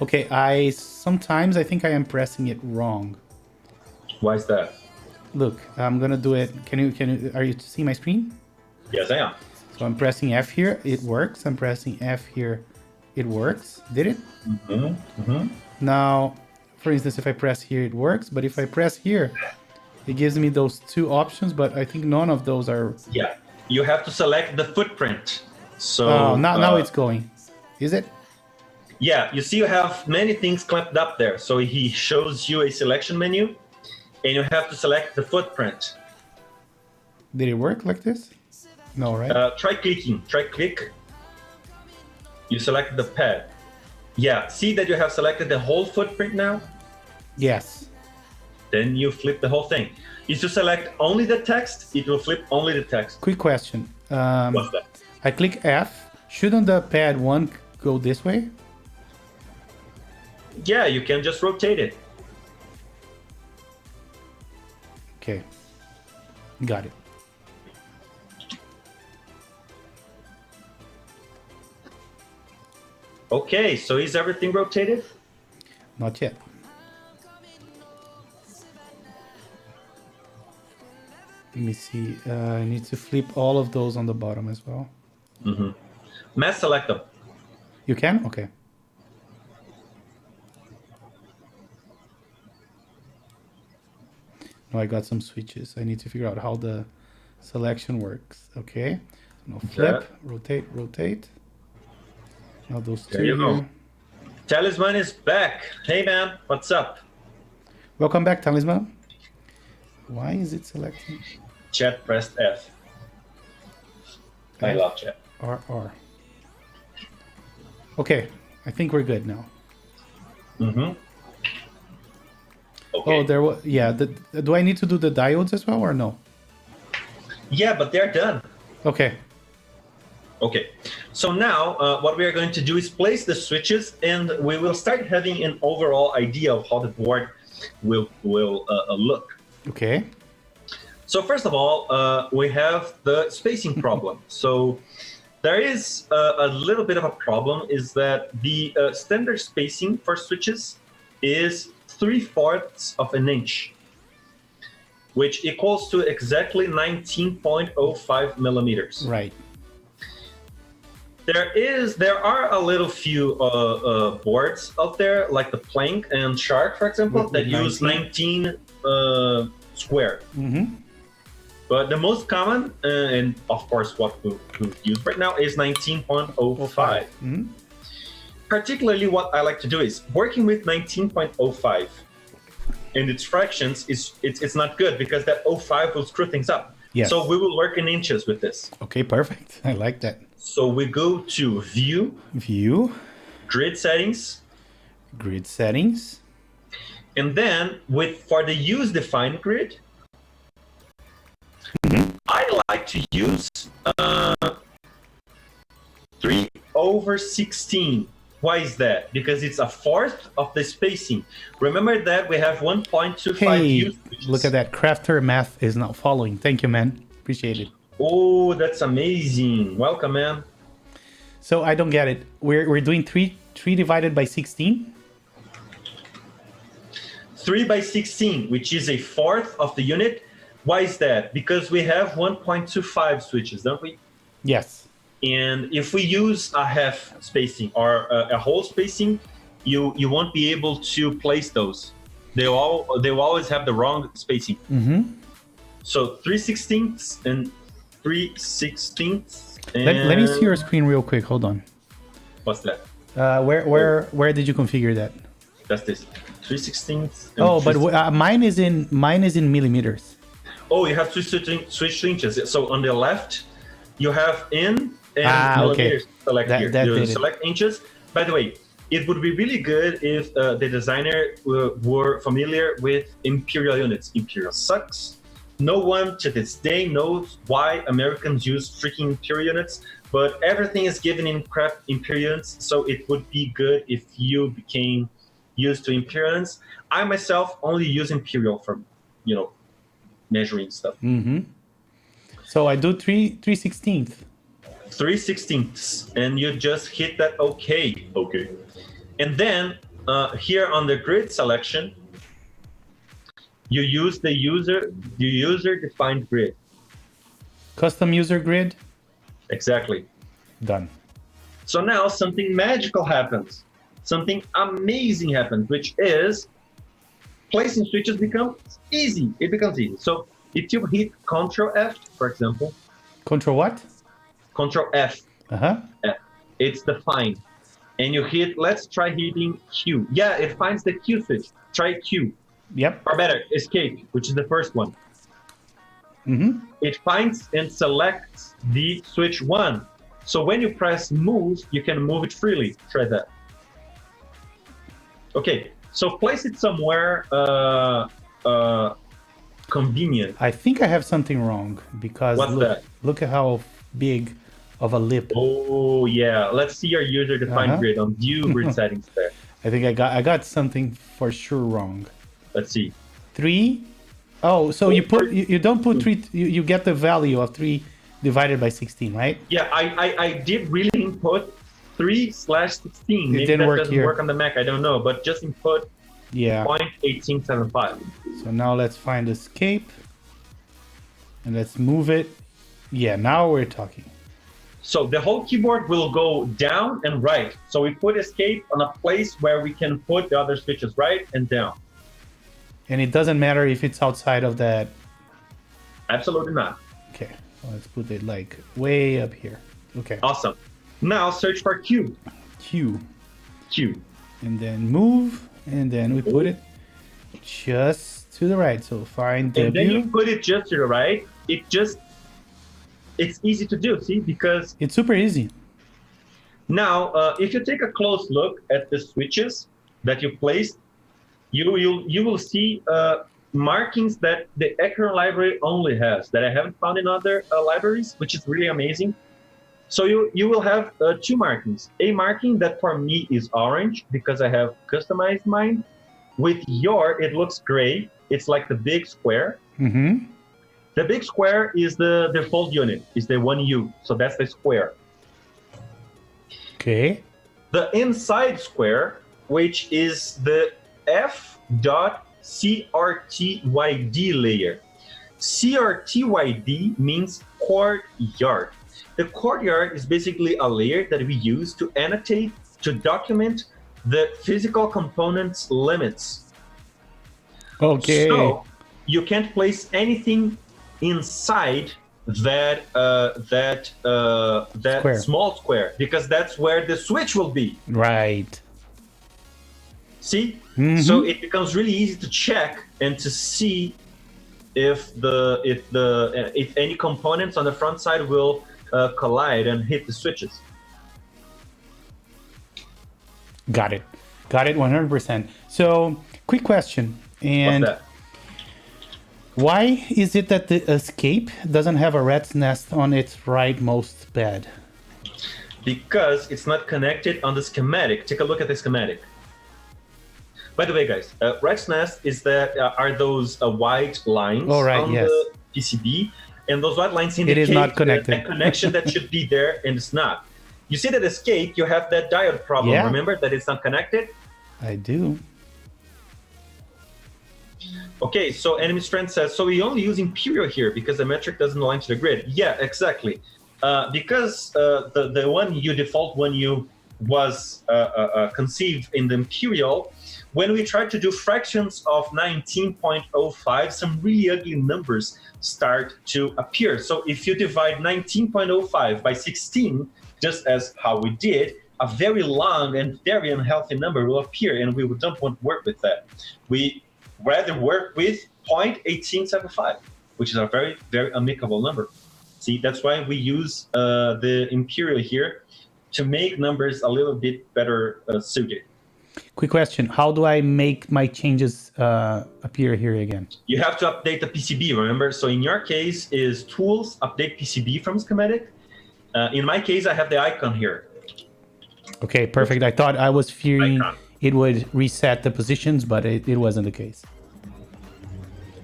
Okay, sometimes I think I am pressing it wrong. Why is that? Look, I'm gonna do it. Are you seeing my screen? Yes, I am. So I'm pressing F here, it works. I'm pressing F here, it works. Did it? Now, for instance, if I press here, it works. But if I press here, it gives me those two options, but I think none of those are... Yeah, you have to select the footprint. So now it's going. Is it? Yeah, you see you have many things clamped up there. So he shows you a selection menu, and you have to select the footprint. Did it work like this? No, right? Try clicking. Try click. You select the pad. Yeah, see that you have selected the whole footprint now? Yes. Then you flip the whole thing. If you select only the text, it will flip only the text. Quick question. What's that? I click F. Shouldn't the pad 1 go this way? Yeah, you can just rotate it. Okay. Got it. Okay, so is everything rotated? Not yet. Let me see. I need to flip all of those on the bottom as well. Mass select them. You can? Okay. No, I got some switches. I need to figure out how the selection works. Okay. No, flip, rotate, rotate. Now those two There you go. here. Talisman is back. Hey man, what's up? Welcome back, Talisman. Why is it selecting? Chat pressed F. I love chat. R. Okay, I think we're good now. Mm-hmm. Okay. Oh, there was, yeah. Do I need to do the diodes as well or no? Yeah, but they're done. Okay. Okay. So now what we are going to do is place the switches, and we will start having an overall idea of how the board will look. Okay. So first of all, we have the spacing problem. So there is a little bit of a problem, is that the standard spacing for switches is 3/4 of an inch, which equals to exactly 19.05 millimeters. Right. There are a little few boards out there, like the Plank and Shark, for example, With that use 19 square. Mm-hmm. But the most common, and of course what we use right now, is 19.05. Mm-hmm. Particularly what I like to do is working with 19.05 and its fractions it's not good, because that 05 will screw things up. Yes. So we will work in inches with this. Okay, perfect. I like that. So we go to View, Grid Settings, grid settings. and then for the Use Defined Grid, I like to use 3/16. Why is that? Because it's 1/4 of the spacing. Remember that we have 1.25 Hey, use switches. look at that. Crafter math is not following. Thank you, man. Appreciate it. Oh, that's amazing. Welcome, man. So I don't get it. We're doing 3 divided by 16. 3/16, which is 1/4 of the unit. Why is that? Because we have 1.25 switches, don't we? Yes. And if we use a half spacing or a whole spacing, you won't be able to place those. They will always have the wrong spacing. Mm-hmm. So 3/16 and 3/16. Let me see your screen real quick. Hold on. What's that? Where did you configure that? That's this. 3/16. Oh, but mine is in millimeters. Oh, you have to switch to inches. So on the left, you have in and okay. millimeters. Select That here. did You it. select inches. By the way, it would be really good if the designer were familiar with imperial units. Imperial sucks. No one to this day knows why Americans use freaking imperial units, but everything is given in crap imperial units, so it would be good if you became used to imperial units. I myself only use imperial for, measuring stuff. Mm-hmm. So I do 3/16. 3/16, and you just hit that okay. And then here on the grid selection, you use the user defined grid. Custom user grid. Exactly. Done. So now something magical happens. Something amazing happens, which is placing switches becomes easy. It becomes easy. So if you hit Control F, for example, Control what? Control F, Uh-huh. it's define. And you hit, let's try hitting Q. Yeah, it finds the Q switch. Try Q. Yep. Or better, Escape, which is the first one. Mm-hmm. It finds and selects the switch 1. So when you press move, you can move it freely. Try that. Okay, so place it somewhere convenient. I think I have something wrong because What's that? Look at how big of a lip. Oh yeah, let's see your user-defined grid on view grid settings there. I think I got something for sure wrong. Let's see. 3. Oh, so you don't put 3. You get the value of 3 divided by 16, right? Yeah, I did really input 3/16. Maybe didn't that work doesn't here. work on the Mac. I don't know, but just input Yeah. 0.1875. So now let's find escape. And let's move it. Yeah, now we're talking. So the whole keyboard will go down and right. So we put escape on a place where we can put the other switches right and down. And it doesn't matter if it's outside of that. Absolutely not. Okay. Let's put it like way up here. Okay. Awesome. Now search for Q. Q. Q. And then move, and then we put it just to the right. So find W. And then you put it just to the right. It's easy to do, see, because it's super easy. now if you take a close look at the switches that you placed, you will see markings that the Ekron library only has, that I haven't found in other libraries, which is really amazing. So you will have two markings. A marking that for me is orange because I have customized mine. With your, it looks gray. It's like the big square. Mm-hmm. The big square is the default unit, is the 1U. So that's the square. Okay. The inside square, which is the F.CRTYD layer. CRTYD means courtyard. The courtyard is basically a layer that we use to annotate, to document the physical components limits. Okay. So you can't place anything inside that Square. small square, because that's where the switch will be. Right. See? Mhm. So it becomes really easy to check and to see if any components on the front side will collide and hit the switches. Got it. Got it 100%. So, quick question. And What's that? why is it that the escape doesn't have a rat's nest on its rightmost bed? Because it's not connected on the schematic. Take a look at the schematic. By the way, guys, rat's nest is are those white lines on the PCB, and those white lines indicate it is not connected. a connection that should be there, and it's not. You see that escape, you have that diode problem. Yeah. Remember that it's not connected? I do. Okay, so Enemy's friend says, so we only use Imperial here because the metric doesn't align to the grid. Yeah, exactly. Because the one U, default one U, was conceived in the Imperial, when we tried to do fractions of 19.05, some really ugly numbers start to appear. So if you divide 19.05 by 16, just as how we did, a very long and very unhealthy number will appear, and we don't want to work with that. We rather work with 0.1875, which is a very, very amicable number. See, that's why we use the Imperial here to make numbers a little bit better suited. Quick question. How do I make my changes appear here again? You have to update the PCB, remember? So in your case is tools, update PCB from schematic. In my case, I have the icon here. Okay, perfect. I thought I was fearing Icon. it would reset the positions, but it wasn't the case.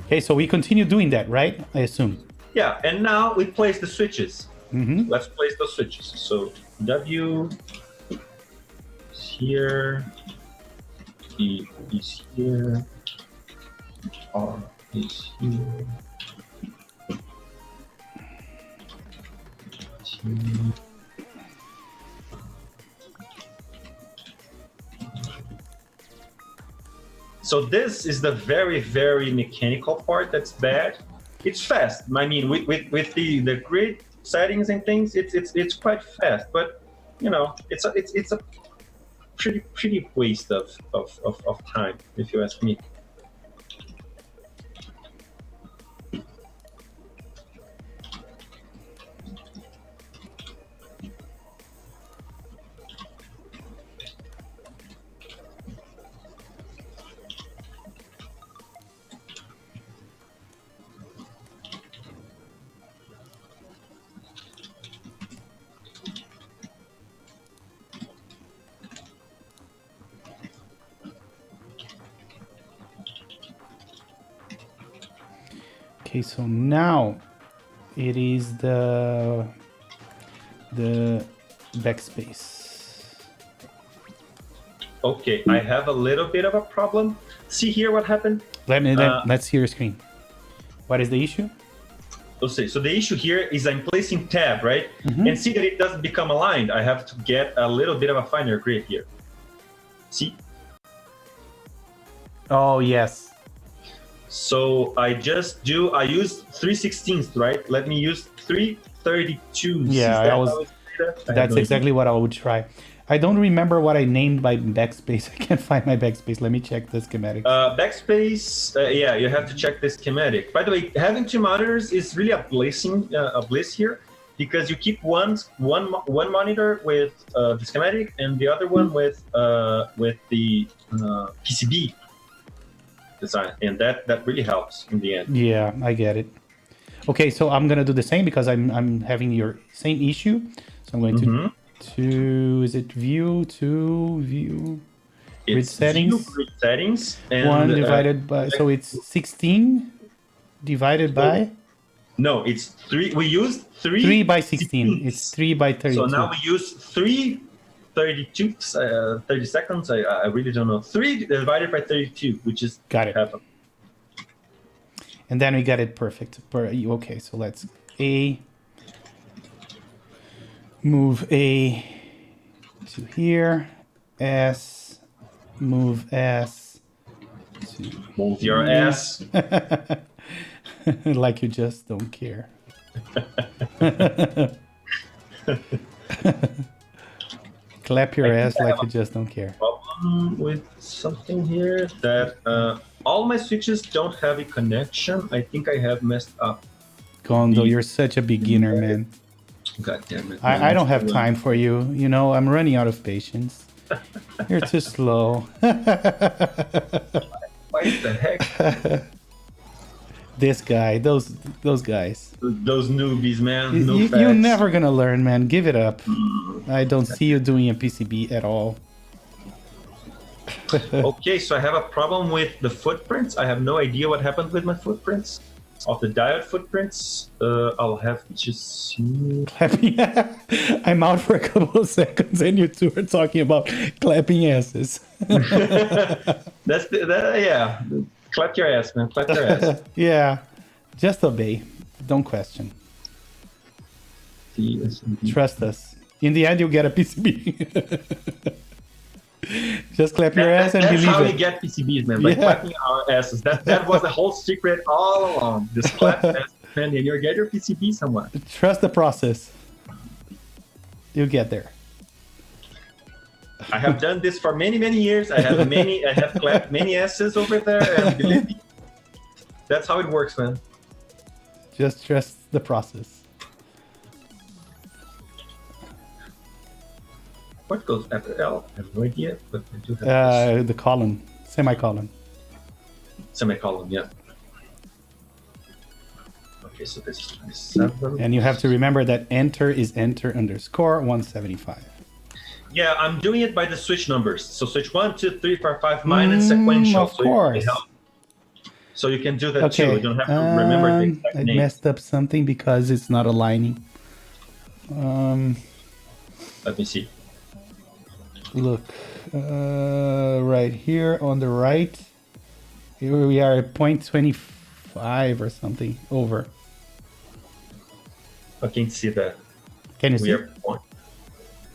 Okay, so we continue doing that, right? I assume. Yeah, and now we place the switches. Mm-hmm. Let's place those switches. So W is here, E is here, R is here. So this is the very, very mechanical part that's bad. It's fast. I mean, with the grid settings and things, it's quite fast. But you know, it's a pretty waste of time, if you ask me. Okay, so now it is the backspace. Okay, I have a little bit of a problem. See here what happened? Let's see your screen. What is the issue? Let's see. So the issue here is I'm placing tab, right? Mm-hmm. And see that it doesn't become aligned. I have to get a little bit of a finer grid here. See? Oh, yes. So I use 3/16, right? Let me use 3/32. Yeah, Is that how it's data? I have that's no idea. exactly what I would try. I don't remember what I named my backspace. I can't find my backspace. Let me check the schematics. Backspace, yeah, you have to check the schematic. By the way, having two monitors is really a bliss here, because you keep one monitor with the schematic and the other one with the PCB design, and that really helps in the end. Yeah, I get it. Okay, so I'm gonna do the same because I'm having your same issue. So I'm going to is it view to view grid It's settings? view grid settings and 1 divided by, so it's 16 divided by no, it's 3. We used 3 by 16. It's 16ths. 3 by 32. So now we use 3/32, 30 seconds. I really don't know. 3 divided by 32, which is Got it. half. And then we got it perfect. Okay, so let's move A to here, S, move S to Move your ass. like you just don't care. Clap your ass like you just don't care. Problem with something here that all my switches don't have a connection. I think I have messed up. Gondo, you're such a beginner, man. God damn it. I don't have time for you. You know, I'm running out of patience. You're too slow. What the heck? This guy, those guys. Those newbies, man. No You're never gonna learn, man. Give it up. I don't see you doing a PCB at all. Okay, so I have a problem with the footprints. I have no idea what happened with my footprints. Of the diode footprints, I'll have to see. I'm out for a couple of seconds, and you two are talking about clapping asses. Yeah. Clap your ass, man. Clap your ass. Yeah, just obey. Don't question. Trust us. In the end, you'll get a PCB. Just clap your ass and that's believe how it. we get PCBs, man. By clapping our asses. That was the whole secret all along. Just clap your ass, man, and you'll get your PCB somewhere. Trust the process. You'll get there. I have done this for many, many years. I have clapped many asses over there, and believe me, that's how it works, man. Just trust the process. What goes after L? I have no idea, but I do have The colon, semicolon. Semicolon, yeah. Okay, so this is 7. And you have to remember that enter is enter underscore 175. Yeah, I'm doing it by the switch numbers. So switch 1, 2, 3, 4, 5, mine is sequential. Of course. So you can do that Okay. too. You don't have to remember the exact I name. messed up something because it's not aligning. Let me see. Look, right here on the right, here we are at 0.25 or something over. I can't see that. Can you We see? are point.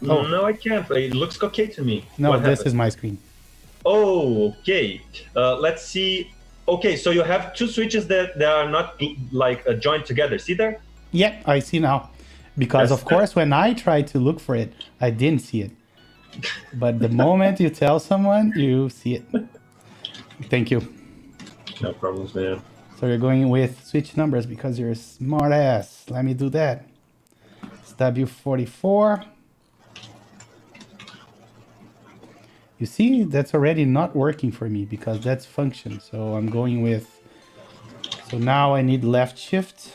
Oh. No, I can't. It looks okay to me. No, What this happened? is my screen. Oh, okay. Let's see. Okay, so you have two switches that are not like joined together. See there? Yeah, I see now. Because Yes. of course, when I tried to look for it, I didn't see it. But the moment you tell someone, you see it. Thank you. No problems, man. So you're going with switch numbers because you're a smart ass. Let me do that. It's W44. You see, that's already not working for me because that's function. So I'm going with, so now I need left shift.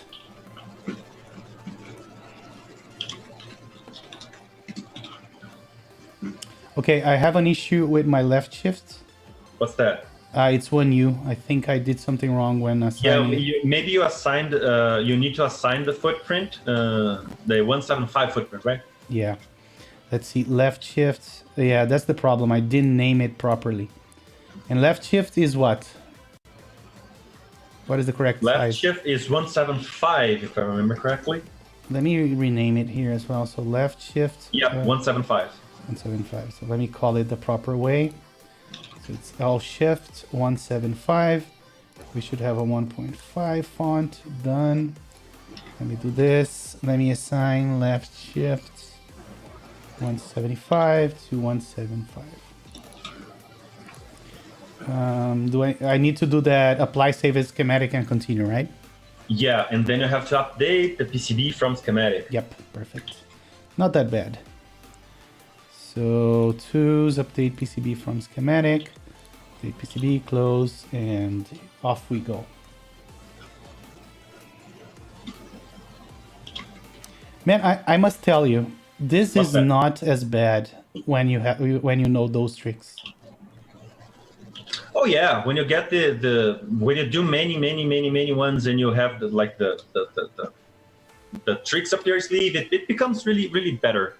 Okay, I have an issue with my left shift. What's that? It's 1U. I think I did something wrong when assigning. Yeah, maybe you assigned. You need to assign the footprint, the 175 footprint, right? Yeah. Let's see, left shift. Yeah, that's the problem. I didn't name it properly. And left shift is what? What is the correct Left size? shift is 175, if I remember correctly. Let me rename it here as well. So left shift. Yeah, 175. 175. So let me call it the proper way. So it's L shift 175. We should have a 1.5 font done. Let me do this. Let me assign left shift 175 to 175. I need to do that apply save as schematic and continue, right? Yeah, and then you have to update the PCB from schematic. Yep, perfect. Not that bad. So tools, update PCB from schematic, update PCB, close, and off we go. Man, I must tell you, this is not as bad when you know those tricks. Oh yeah, when you get when you do many ones and you have the tricks up your sleeve, it becomes really better.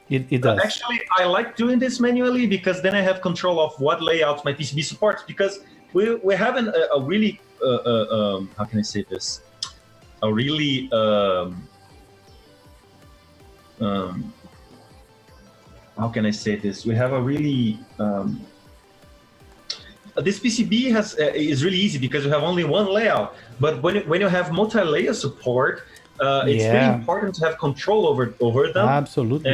It does. Actually, I like doing this manually because then I have control of what layouts my PCB supports, because we have a really how can I say this? A really how can I say this? We have a really this PCB is really easy because you have only one layout. But when you have multi-layer support, it's really important to have control over them. Absolutely.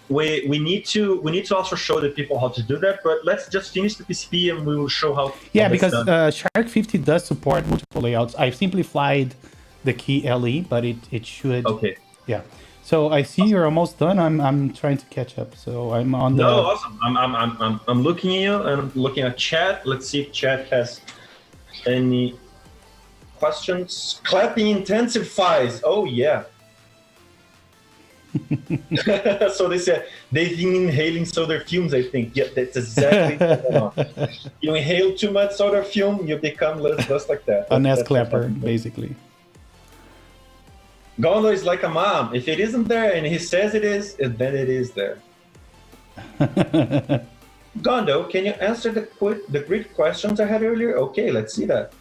We need to also show the people how to do that. But let's just finish the PCB and we will show how. Yeah, because Shark 50 does support multiple layouts. I've simplified the key LE, but it should. Okay. Yeah. So I see you're almost done. I'm trying to catch up. So I'm on the. No, awesome. I'm looking at you. I'm looking at chat. Let's see if chat has any questions. Clapping intensifies. Oh yeah. So they said they've been inhaling soda fumes. I think. Yeah, that's exactly what you inhale too much soda fume, you become less like that. An ass clapper, basically. Gondo is like a mom. If it isn't there and he says it is, then it is there. Gondo, can you answer the grid questions I had earlier? Okay, let's see that.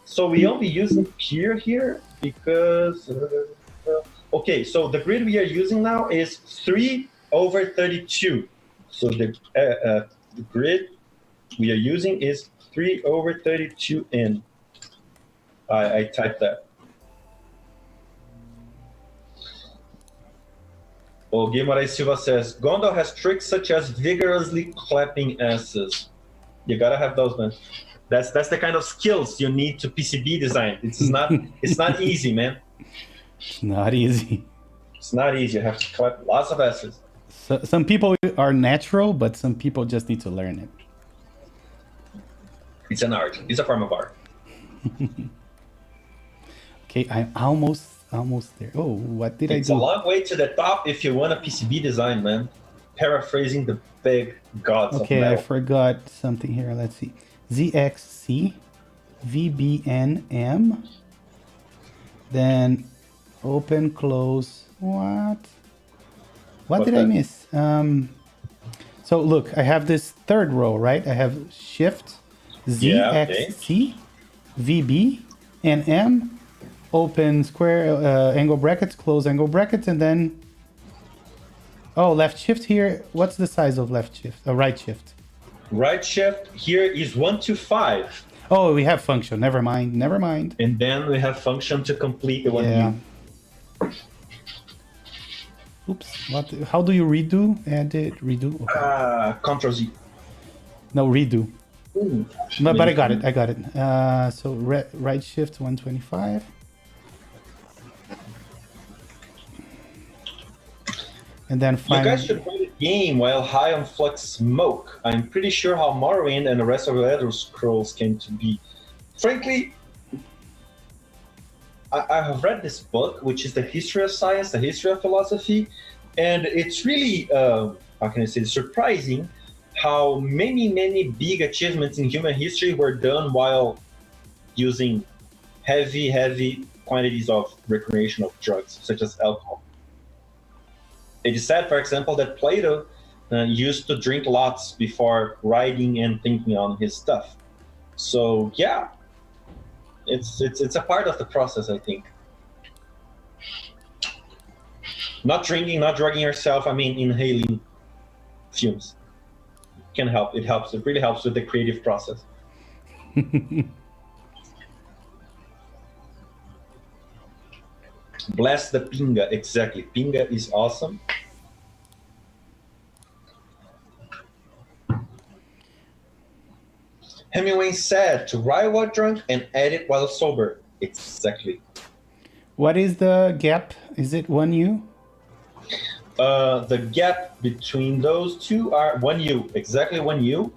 So we only using here because... okay, so the grid we are using now is 3/32. So the grid we are using is 3/32 in. I typed that. Oh, Guimarães Silva says, Gondo has tricks such as vigorously clapping asses. You gotta have those, man. That's the kind of skills you need to PCB design. It's not easy, man. It's not easy. It's not easy. You have to clap lots of asses. So, some people are natural, but some people just need to learn it. It's an art. It's a form of art. Okay, I'm almost there. Oh, what did I do? It's a long way to the top if you want a PCB design, man. Paraphrasing the big gods of metal. Okay, I forgot something here. Let's see. ZXC, VBNM, then open, close. What did I miss? So look, I have this third row, right? I have Shift, ZXC, VB, and M. Open square angle brackets, close angle brackets, and then left shift here. What's the size of left shift? Right shift. Right shift here is 1 to 5. Oh, we have function. Never mind. And then we have function to complete the one. Yeah. Oops. What? How do you redo? Edit, redo. Okay. Control Z. No, redo. Ooh. No, but I got it. So right shift 125. And then finally, you guys should play the game while high on flux smoke. I'm pretty sure how Morrowind and the rest of the Elder Scrolls came to be. Frankly, I have read this book, which is the history of science, the history of philosophy, and it's really, how can I say, surprising how many big achievements in human history were done while using heavy quantities of recreational drugs, such as alcohol. It is said, for example, that Plato used to drink lots before writing and thinking on his stuff. So yeah, it's a part of the process, I think. Not drinking, not drugging yourself. I mean, inhaling fumes can help. It helps. It really helps with the creative process. Bless the pinga. Exactly. Pinga is awesome. Hemingway said to write while drunk and edit while sober. Exactly. What is the gap? Is it 1U? The gap between those two are 1U. Exactly 1U.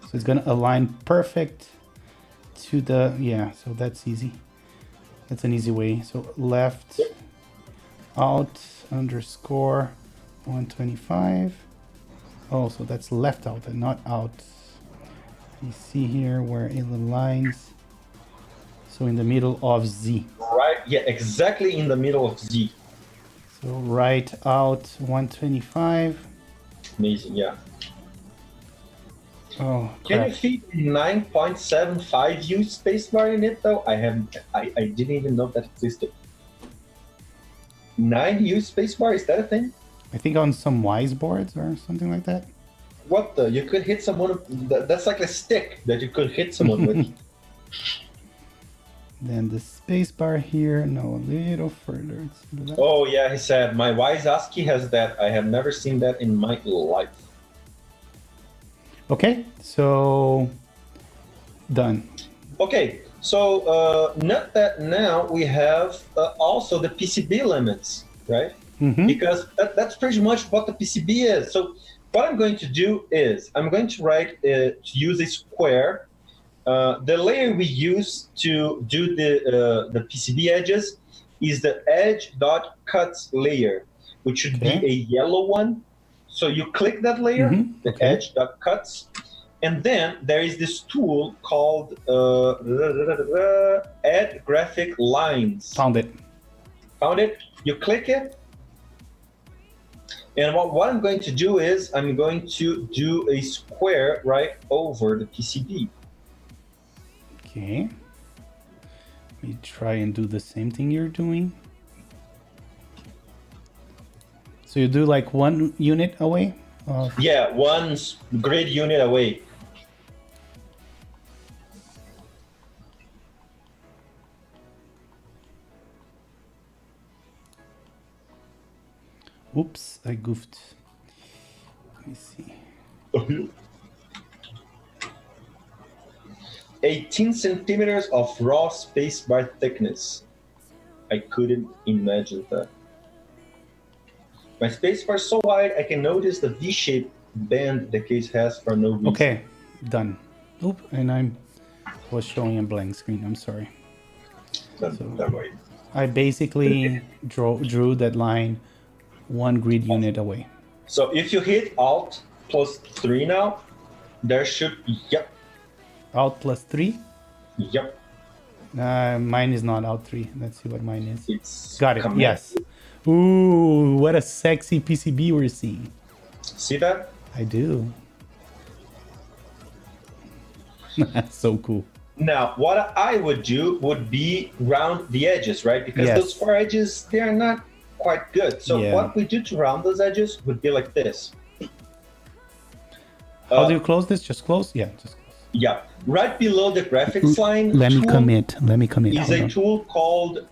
So it's gonna align perfect to the, yeah, so that's easy. That's an easy way. So left out underscore 125. Oh, so that's left out and not out. You see here where it aligns. So in the middle of Z. Right, yeah, exactly in the middle of Z. So right out 125. Amazing, yeah. Oh, Can crap. you fit 9.75 U spacebar in it though? I didn't even know that existed. 9 U spacebar, is that a thing? I think on some Wise boards or something like that. What the? You could hit someone. That's like a stick that you could hit someone with. Then the space bar here, no, a little further. Oh yeah, he said, my wise ASCII has that. I have never seen that in my life. Okay, so done. Okay, so note that now we have also the PCB limits, right? Because that's pretty much what the PCB is. So what I'm going to do is I'm going to write to use a square. The layer we use to do the PCB edges is the edge.cuts layer, which should be a yellow one. So you click that layer, the edge.cuts, and then there is this tool called Add Graphic Lines. Found it. Found it? You click it. And what I'm going to do is I'm going to do a square right over the PCB. Okay. Let me try and do the same thing you're doing. So you do like 1 unit away? Yeah, 1 grid unit away. Oops, I goofed. Let me see. 18 centimeters of raw spacebar thickness. I couldn't imagine that. My spacebar is so wide I can notice the V-shaped bend the case has for no reason. Okay, done. Oop, and I was showing a blank screen. I'm sorry. That way. I basically drew that line 1 grid unit away. So if you hit Alt plus 3 now, there should be, yep. Alt plus 3? Yep. Mine is not Alt 3. Let's see what mine is. It's got it, yes. Ooh, what a sexy PCB we're seeing. See that? I do. That's so cool. Now, what I would do would be round the edges, right? Because those far edges, they're not quite good. So what we do to round those edges would be like this. How do you close this? Just close? Yeah, just close. Yeah. Right below the graphics line. Let me commit. Is a tool called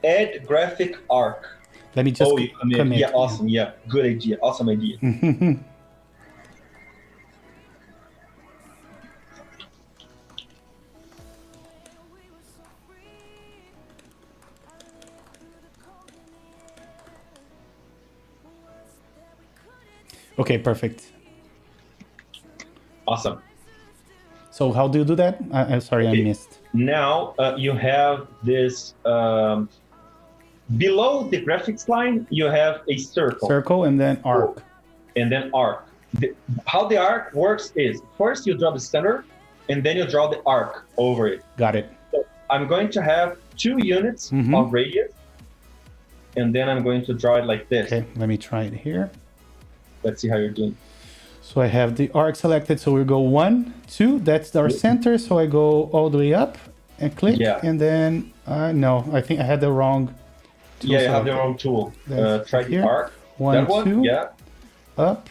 Add Graphic Arc. Let me just commit. Yeah, awesome. Yeah, good idea. Awesome idea. Okay, perfect. Awesome. So how do you do that? I'm sorry, I missed. Now you have this, below the graphics line, you have a circle. Circle and then arc. And then arc. How the arc works is, first you draw the center, and then you draw the arc over it. Got it. So I'm going to have 2 units of radius, and then I'm going to draw it like this. Okay, let me try it here. Let's see how you're doing. So I have the arc selected, so we go 1, 2, that's our center, so I go all the way up and click, and then, no, I think I had the wrong tool. Yeah, you have the wrong tool. Try the arc. 1, 2, yeah. Up,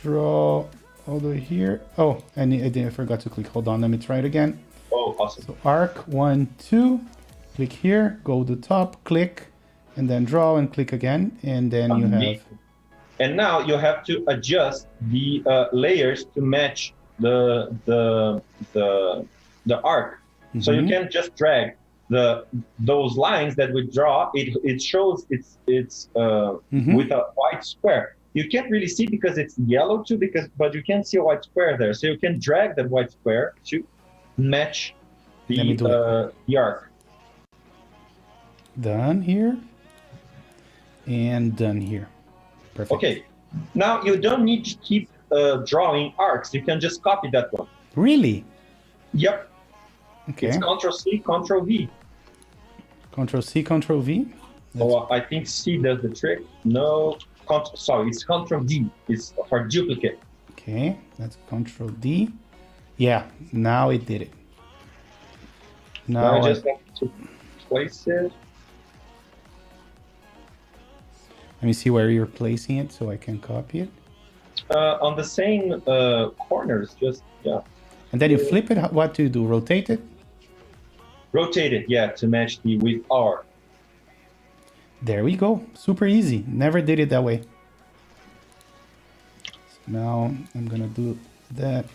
draw all the way here. Oh, and I forgot to click. Hold on, let me try it again. Oh, awesome. So arc 1, 2, click here, go to the top, click, and then draw and click again, and then you have. And now you have to adjust the layers to match the arc. So you can just drag those lines that we draw. It shows it's with a white square. You can't really see because it's yellow too, but you can see a white square there. So you can drag that white square to match the arc. Done here and done here. Perfect. Okay, now you don't need to keep drawing arcs. You can just copy that one. Really? Yep. Okay. It's Ctrl-C, Ctrl-V. Ctrl-C, Ctrl-V? Oh, I think C does the trick. No, sorry, it's Ctrl-D. It's for duplicate. Okay, that's Ctrl-D. Yeah, now it did it. Now I just have to place it. Let me see where you're placing it so I can copy it. On the same corners, just, yeah. And then you flip it, what do you do, rotate it? Rotate it, yeah, to match with R. There we go, super easy, never did it that way. So now I'm gonna do that.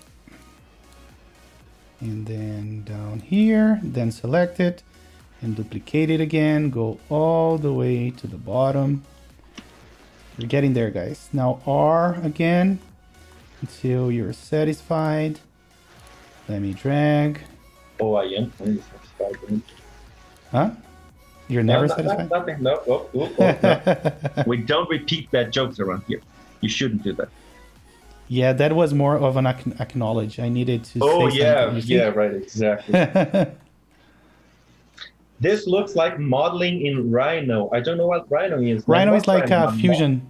And then down here, then select it and duplicate it again, go all the way to the bottom. We're getting there, guys. Now R again until you're satisfied. Let me drag. Oh, I am satisfied. Huh? You're never satisfied? Nothing. No. No. We don't repeat bad jokes around here. You shouldn't do that. Yeah, that was more of an acknowledge. I needed to. Oh say yeah, something, yeah, right, exactly. This looks like modeling in Rhino. I don't know what Rhino is. Rhino is like Fusion.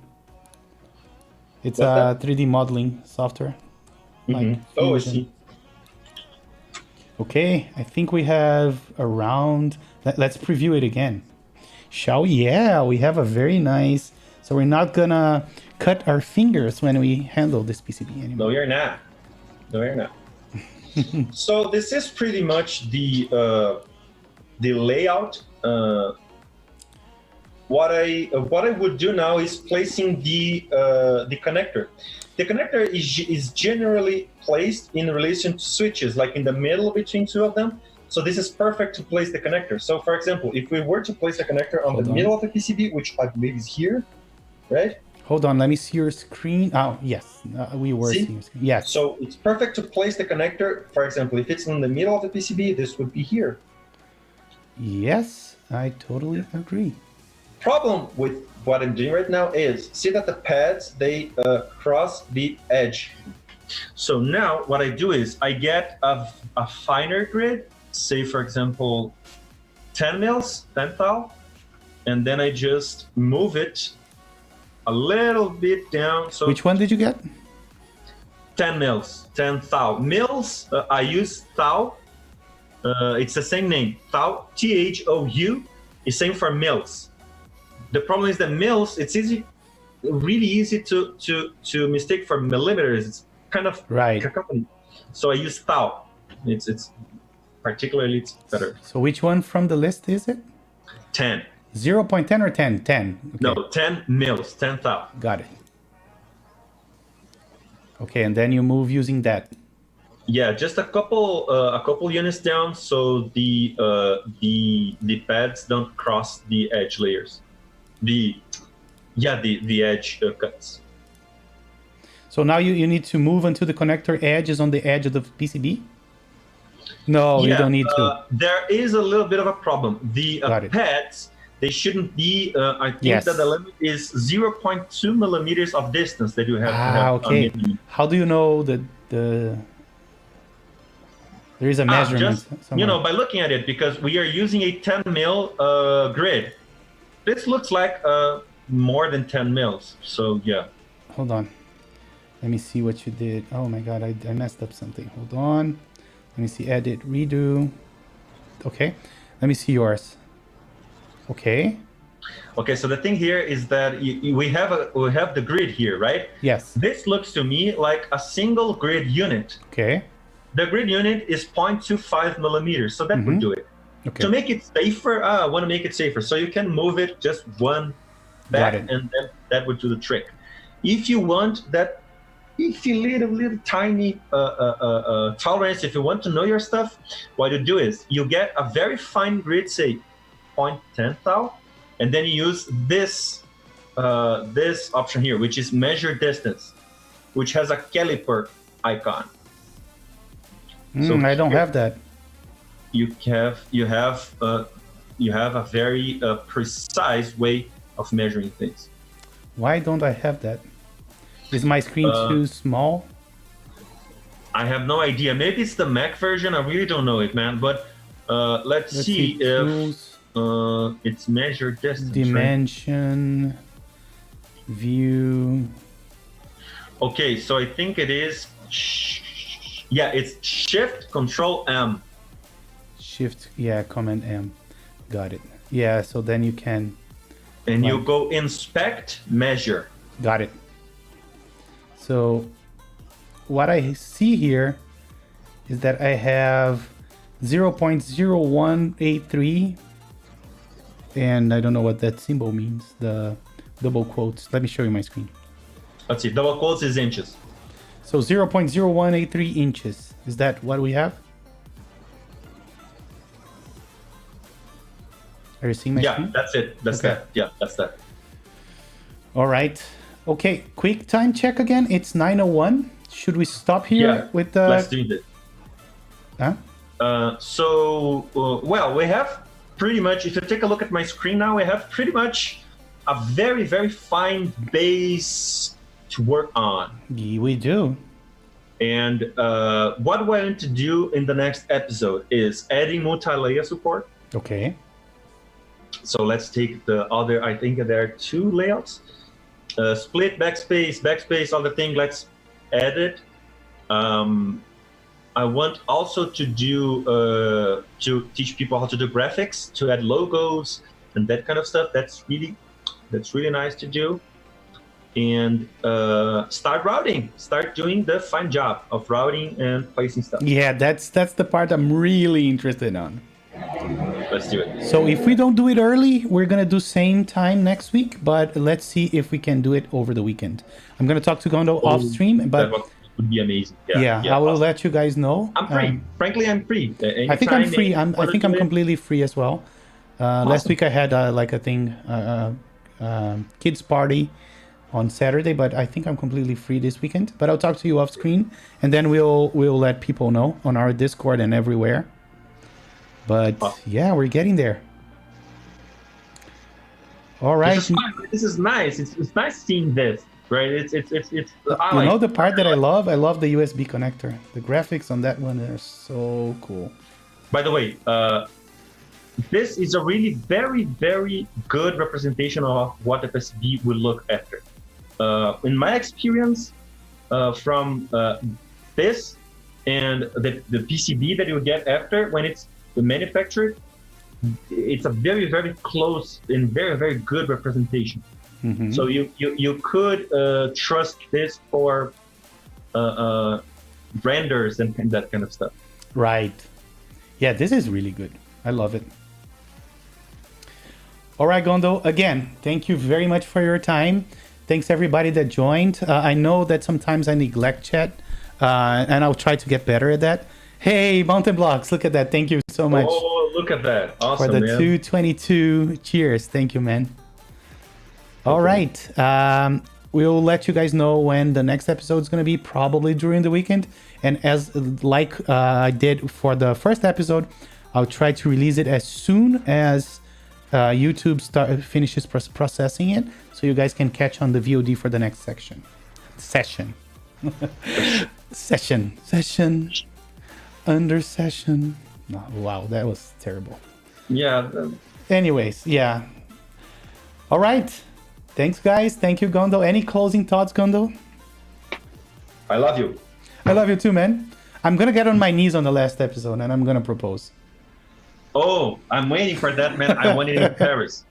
It's a 3D modeling software. Like oh, I see. Okay, I think we have around. Let's preview it again. Shall we? Yeah, we have a very nice. So we're not gonna cut our fingers when we handle this PCB anymore. No, you're not. No, you're not. So this is pretty much the layout. What I would do now is placing the connector. The connector is generally placed in relation to switches, like in the middle between two of them. So this is perfect to place the connector. So for example, if we were to place a connector on the middle of the PCB, which I believe is here, right? Hold on, let me see your screen. Oh, yes, we were seeing your screen. Yes. So it's perfect to place the connector. For example, if it's in the middle of the PCB, this would be here. Yes, I totally agree. Problem with what I'm doing right now is, see that the pads, they cross the edge. So now what I do is I get a finer grid, say for example, 10 mils, 10 thou, and then I just move it a little bit down. So which one did you get? 10 mils, 10 thou. Mils, I use thou. It's the same name, thou, Thou, is same for mils. The problem is that mils, it's really easy to mistake for millimeters. It's kind of cacophony. So I use thou. It's particularly it's better. So which one from the list is it? 10. 0.10 or 10? 10. Okay. No, 10 mils, 10 thou. Got it. Okay, and then you move using that. Yeah, just a couple units down, so the pads don't cross the edge layers. The edge cuts. So now you need to move until the connector edge is on the edge of the PCB? No, you don't need to. There is a little bit of a problem. The pads, they shouldn't be, I think that the limit is 0.2 millimeters of distance that you have to have. Okay. How do you know that there is a measurement? By looking at it, because we are using a 10 mil grid. This looks like more than 10 mils, so yeah. Hold on. Let me see what you did. Oh my God, I messed up something. Hold on. Let me see, edit, redo. Okay, let me see yours. Okay. Okay, so the thing here is that we have the grid here, right? Yes. This looks to me like a single grid unit. Okay. The grid unit is 0.25 millimeters, so that would do it. Okay. To make it safer, I want to make it safer, so you can move it just one back, and then that would do the trick. If you want that, if you little tiny tolerance, if you want to know your stuff, what you do is you get a very fine grid, say 0.10 thou, and then you use this option here, which is measure distance, which has a caliper icon. So I don't have that. You have a very precise way of measuring things. Why don't I have that? Is my screen too small? I have no idea. Maybe it's the Mac version. I really don't know it, man. But let's see if it's measure distance. Dimension, right? View. Okay, so I think it is. Yeah, it's Shift Control M. Shift, yeah, Command M. Got it. Yeah, so then you can. And you go inspect, measure. Got it. So what I see here is that I have 0.0183, and I don't know what that symbol means, the double quotes. Let me show you my screen. Let's see, double quotes is inches. So 0.0183 inches. Is that what we have? Are you seeing my screen? Yeah, that's it. That's that. Yeah, that's that. All right. Okay, quick time check again. It's 9:01. Should we stop here with the... Let's do this. Huh? Well, we have pretty much, if you take a look at my screen now, we have pretty much a very, very fine base to work on. Yeah, we do. And what we're going to do in the next episode is adding multi-layer support. Okay. So let's take the other, I think there are two layouts. Split, backspace, other thing, let's add it. I want also to do, to teach people how to do graphics, to add logos and that kind of stuff. That's really nice to do. And start routing, start doing the fine job of routing and placing stuff. Yeah, that's the part I'm really interested on. Let's do it. So if we don't do it early, we're gonna do same time next week, but let's see if we can do it over the weekend. I'm gonna talk to Gondo off stream, but that would be amazing. Yeah, I will let you guys know. I'm free. Frankly, I'm free. I think I'm free. I think I'm completely free as well. Awesome. Last week I had like a thing, kids party on Saturday, but I think I'm completely free this weekend. But I'll talk to you off screen, and then we'll let people know on our Discord and everywhere. But yeah, we're getting there. All right. This is nice. It's nice seeing this, right? It's. You know the part that I love? I love the USB connector. The graphics on that one are so cool. By the way, this is a really very, very good representation of what the PCB will look after. In my experience, from this and the PCB that you get after, when it's manufactured, it's a very, very close and very, very good representation. Mm-hmm. So you could trust this for renders and that kind of stuff. Right. Yeah, this is really good. I love it. All right, Gondo, again, thank you very much for your time. Thanks everybody that joined. I know that sometimes I neglect chat, and I'll try to get better at that. Hey, Mountain Blocks, look at that. Thank you so much. Oh, look at that. Awesome, for the man. 222. Cheers. Thank you, man. All right. We'll let you guys know when the next episode is going to be, probably during the weekend. And as like I did for the first episode, I'll try to release it as soon as YouTube finishes processing it, so you guys can catch on the VOD for the next session. Under session. Oh, wow, that was terrible. Yeah. Anyways, yeah. All right. Thanks, guys. Thank you, Gondo. Any closing thoughts, Gondo? I love you. I love you too, man. I'm going to get on my knees on the last episode, and I'm going to propose. Oh, I'm waiting for that, man. I want it in Paris.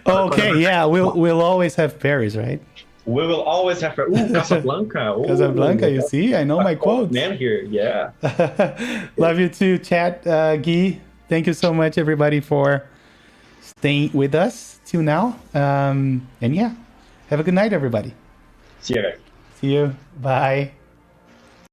Okay, yeah, we'll always have Paris, right? We will always have. Ooh, Casablanca. Ooh, Casablanca, you see, I know a my quote quotes. man here. Yeah. Love you too, chat, Guy. Thank you so much, everybody, for staying with us till now. And yeah, have a good night, everybody. See you guys. See you. Bye.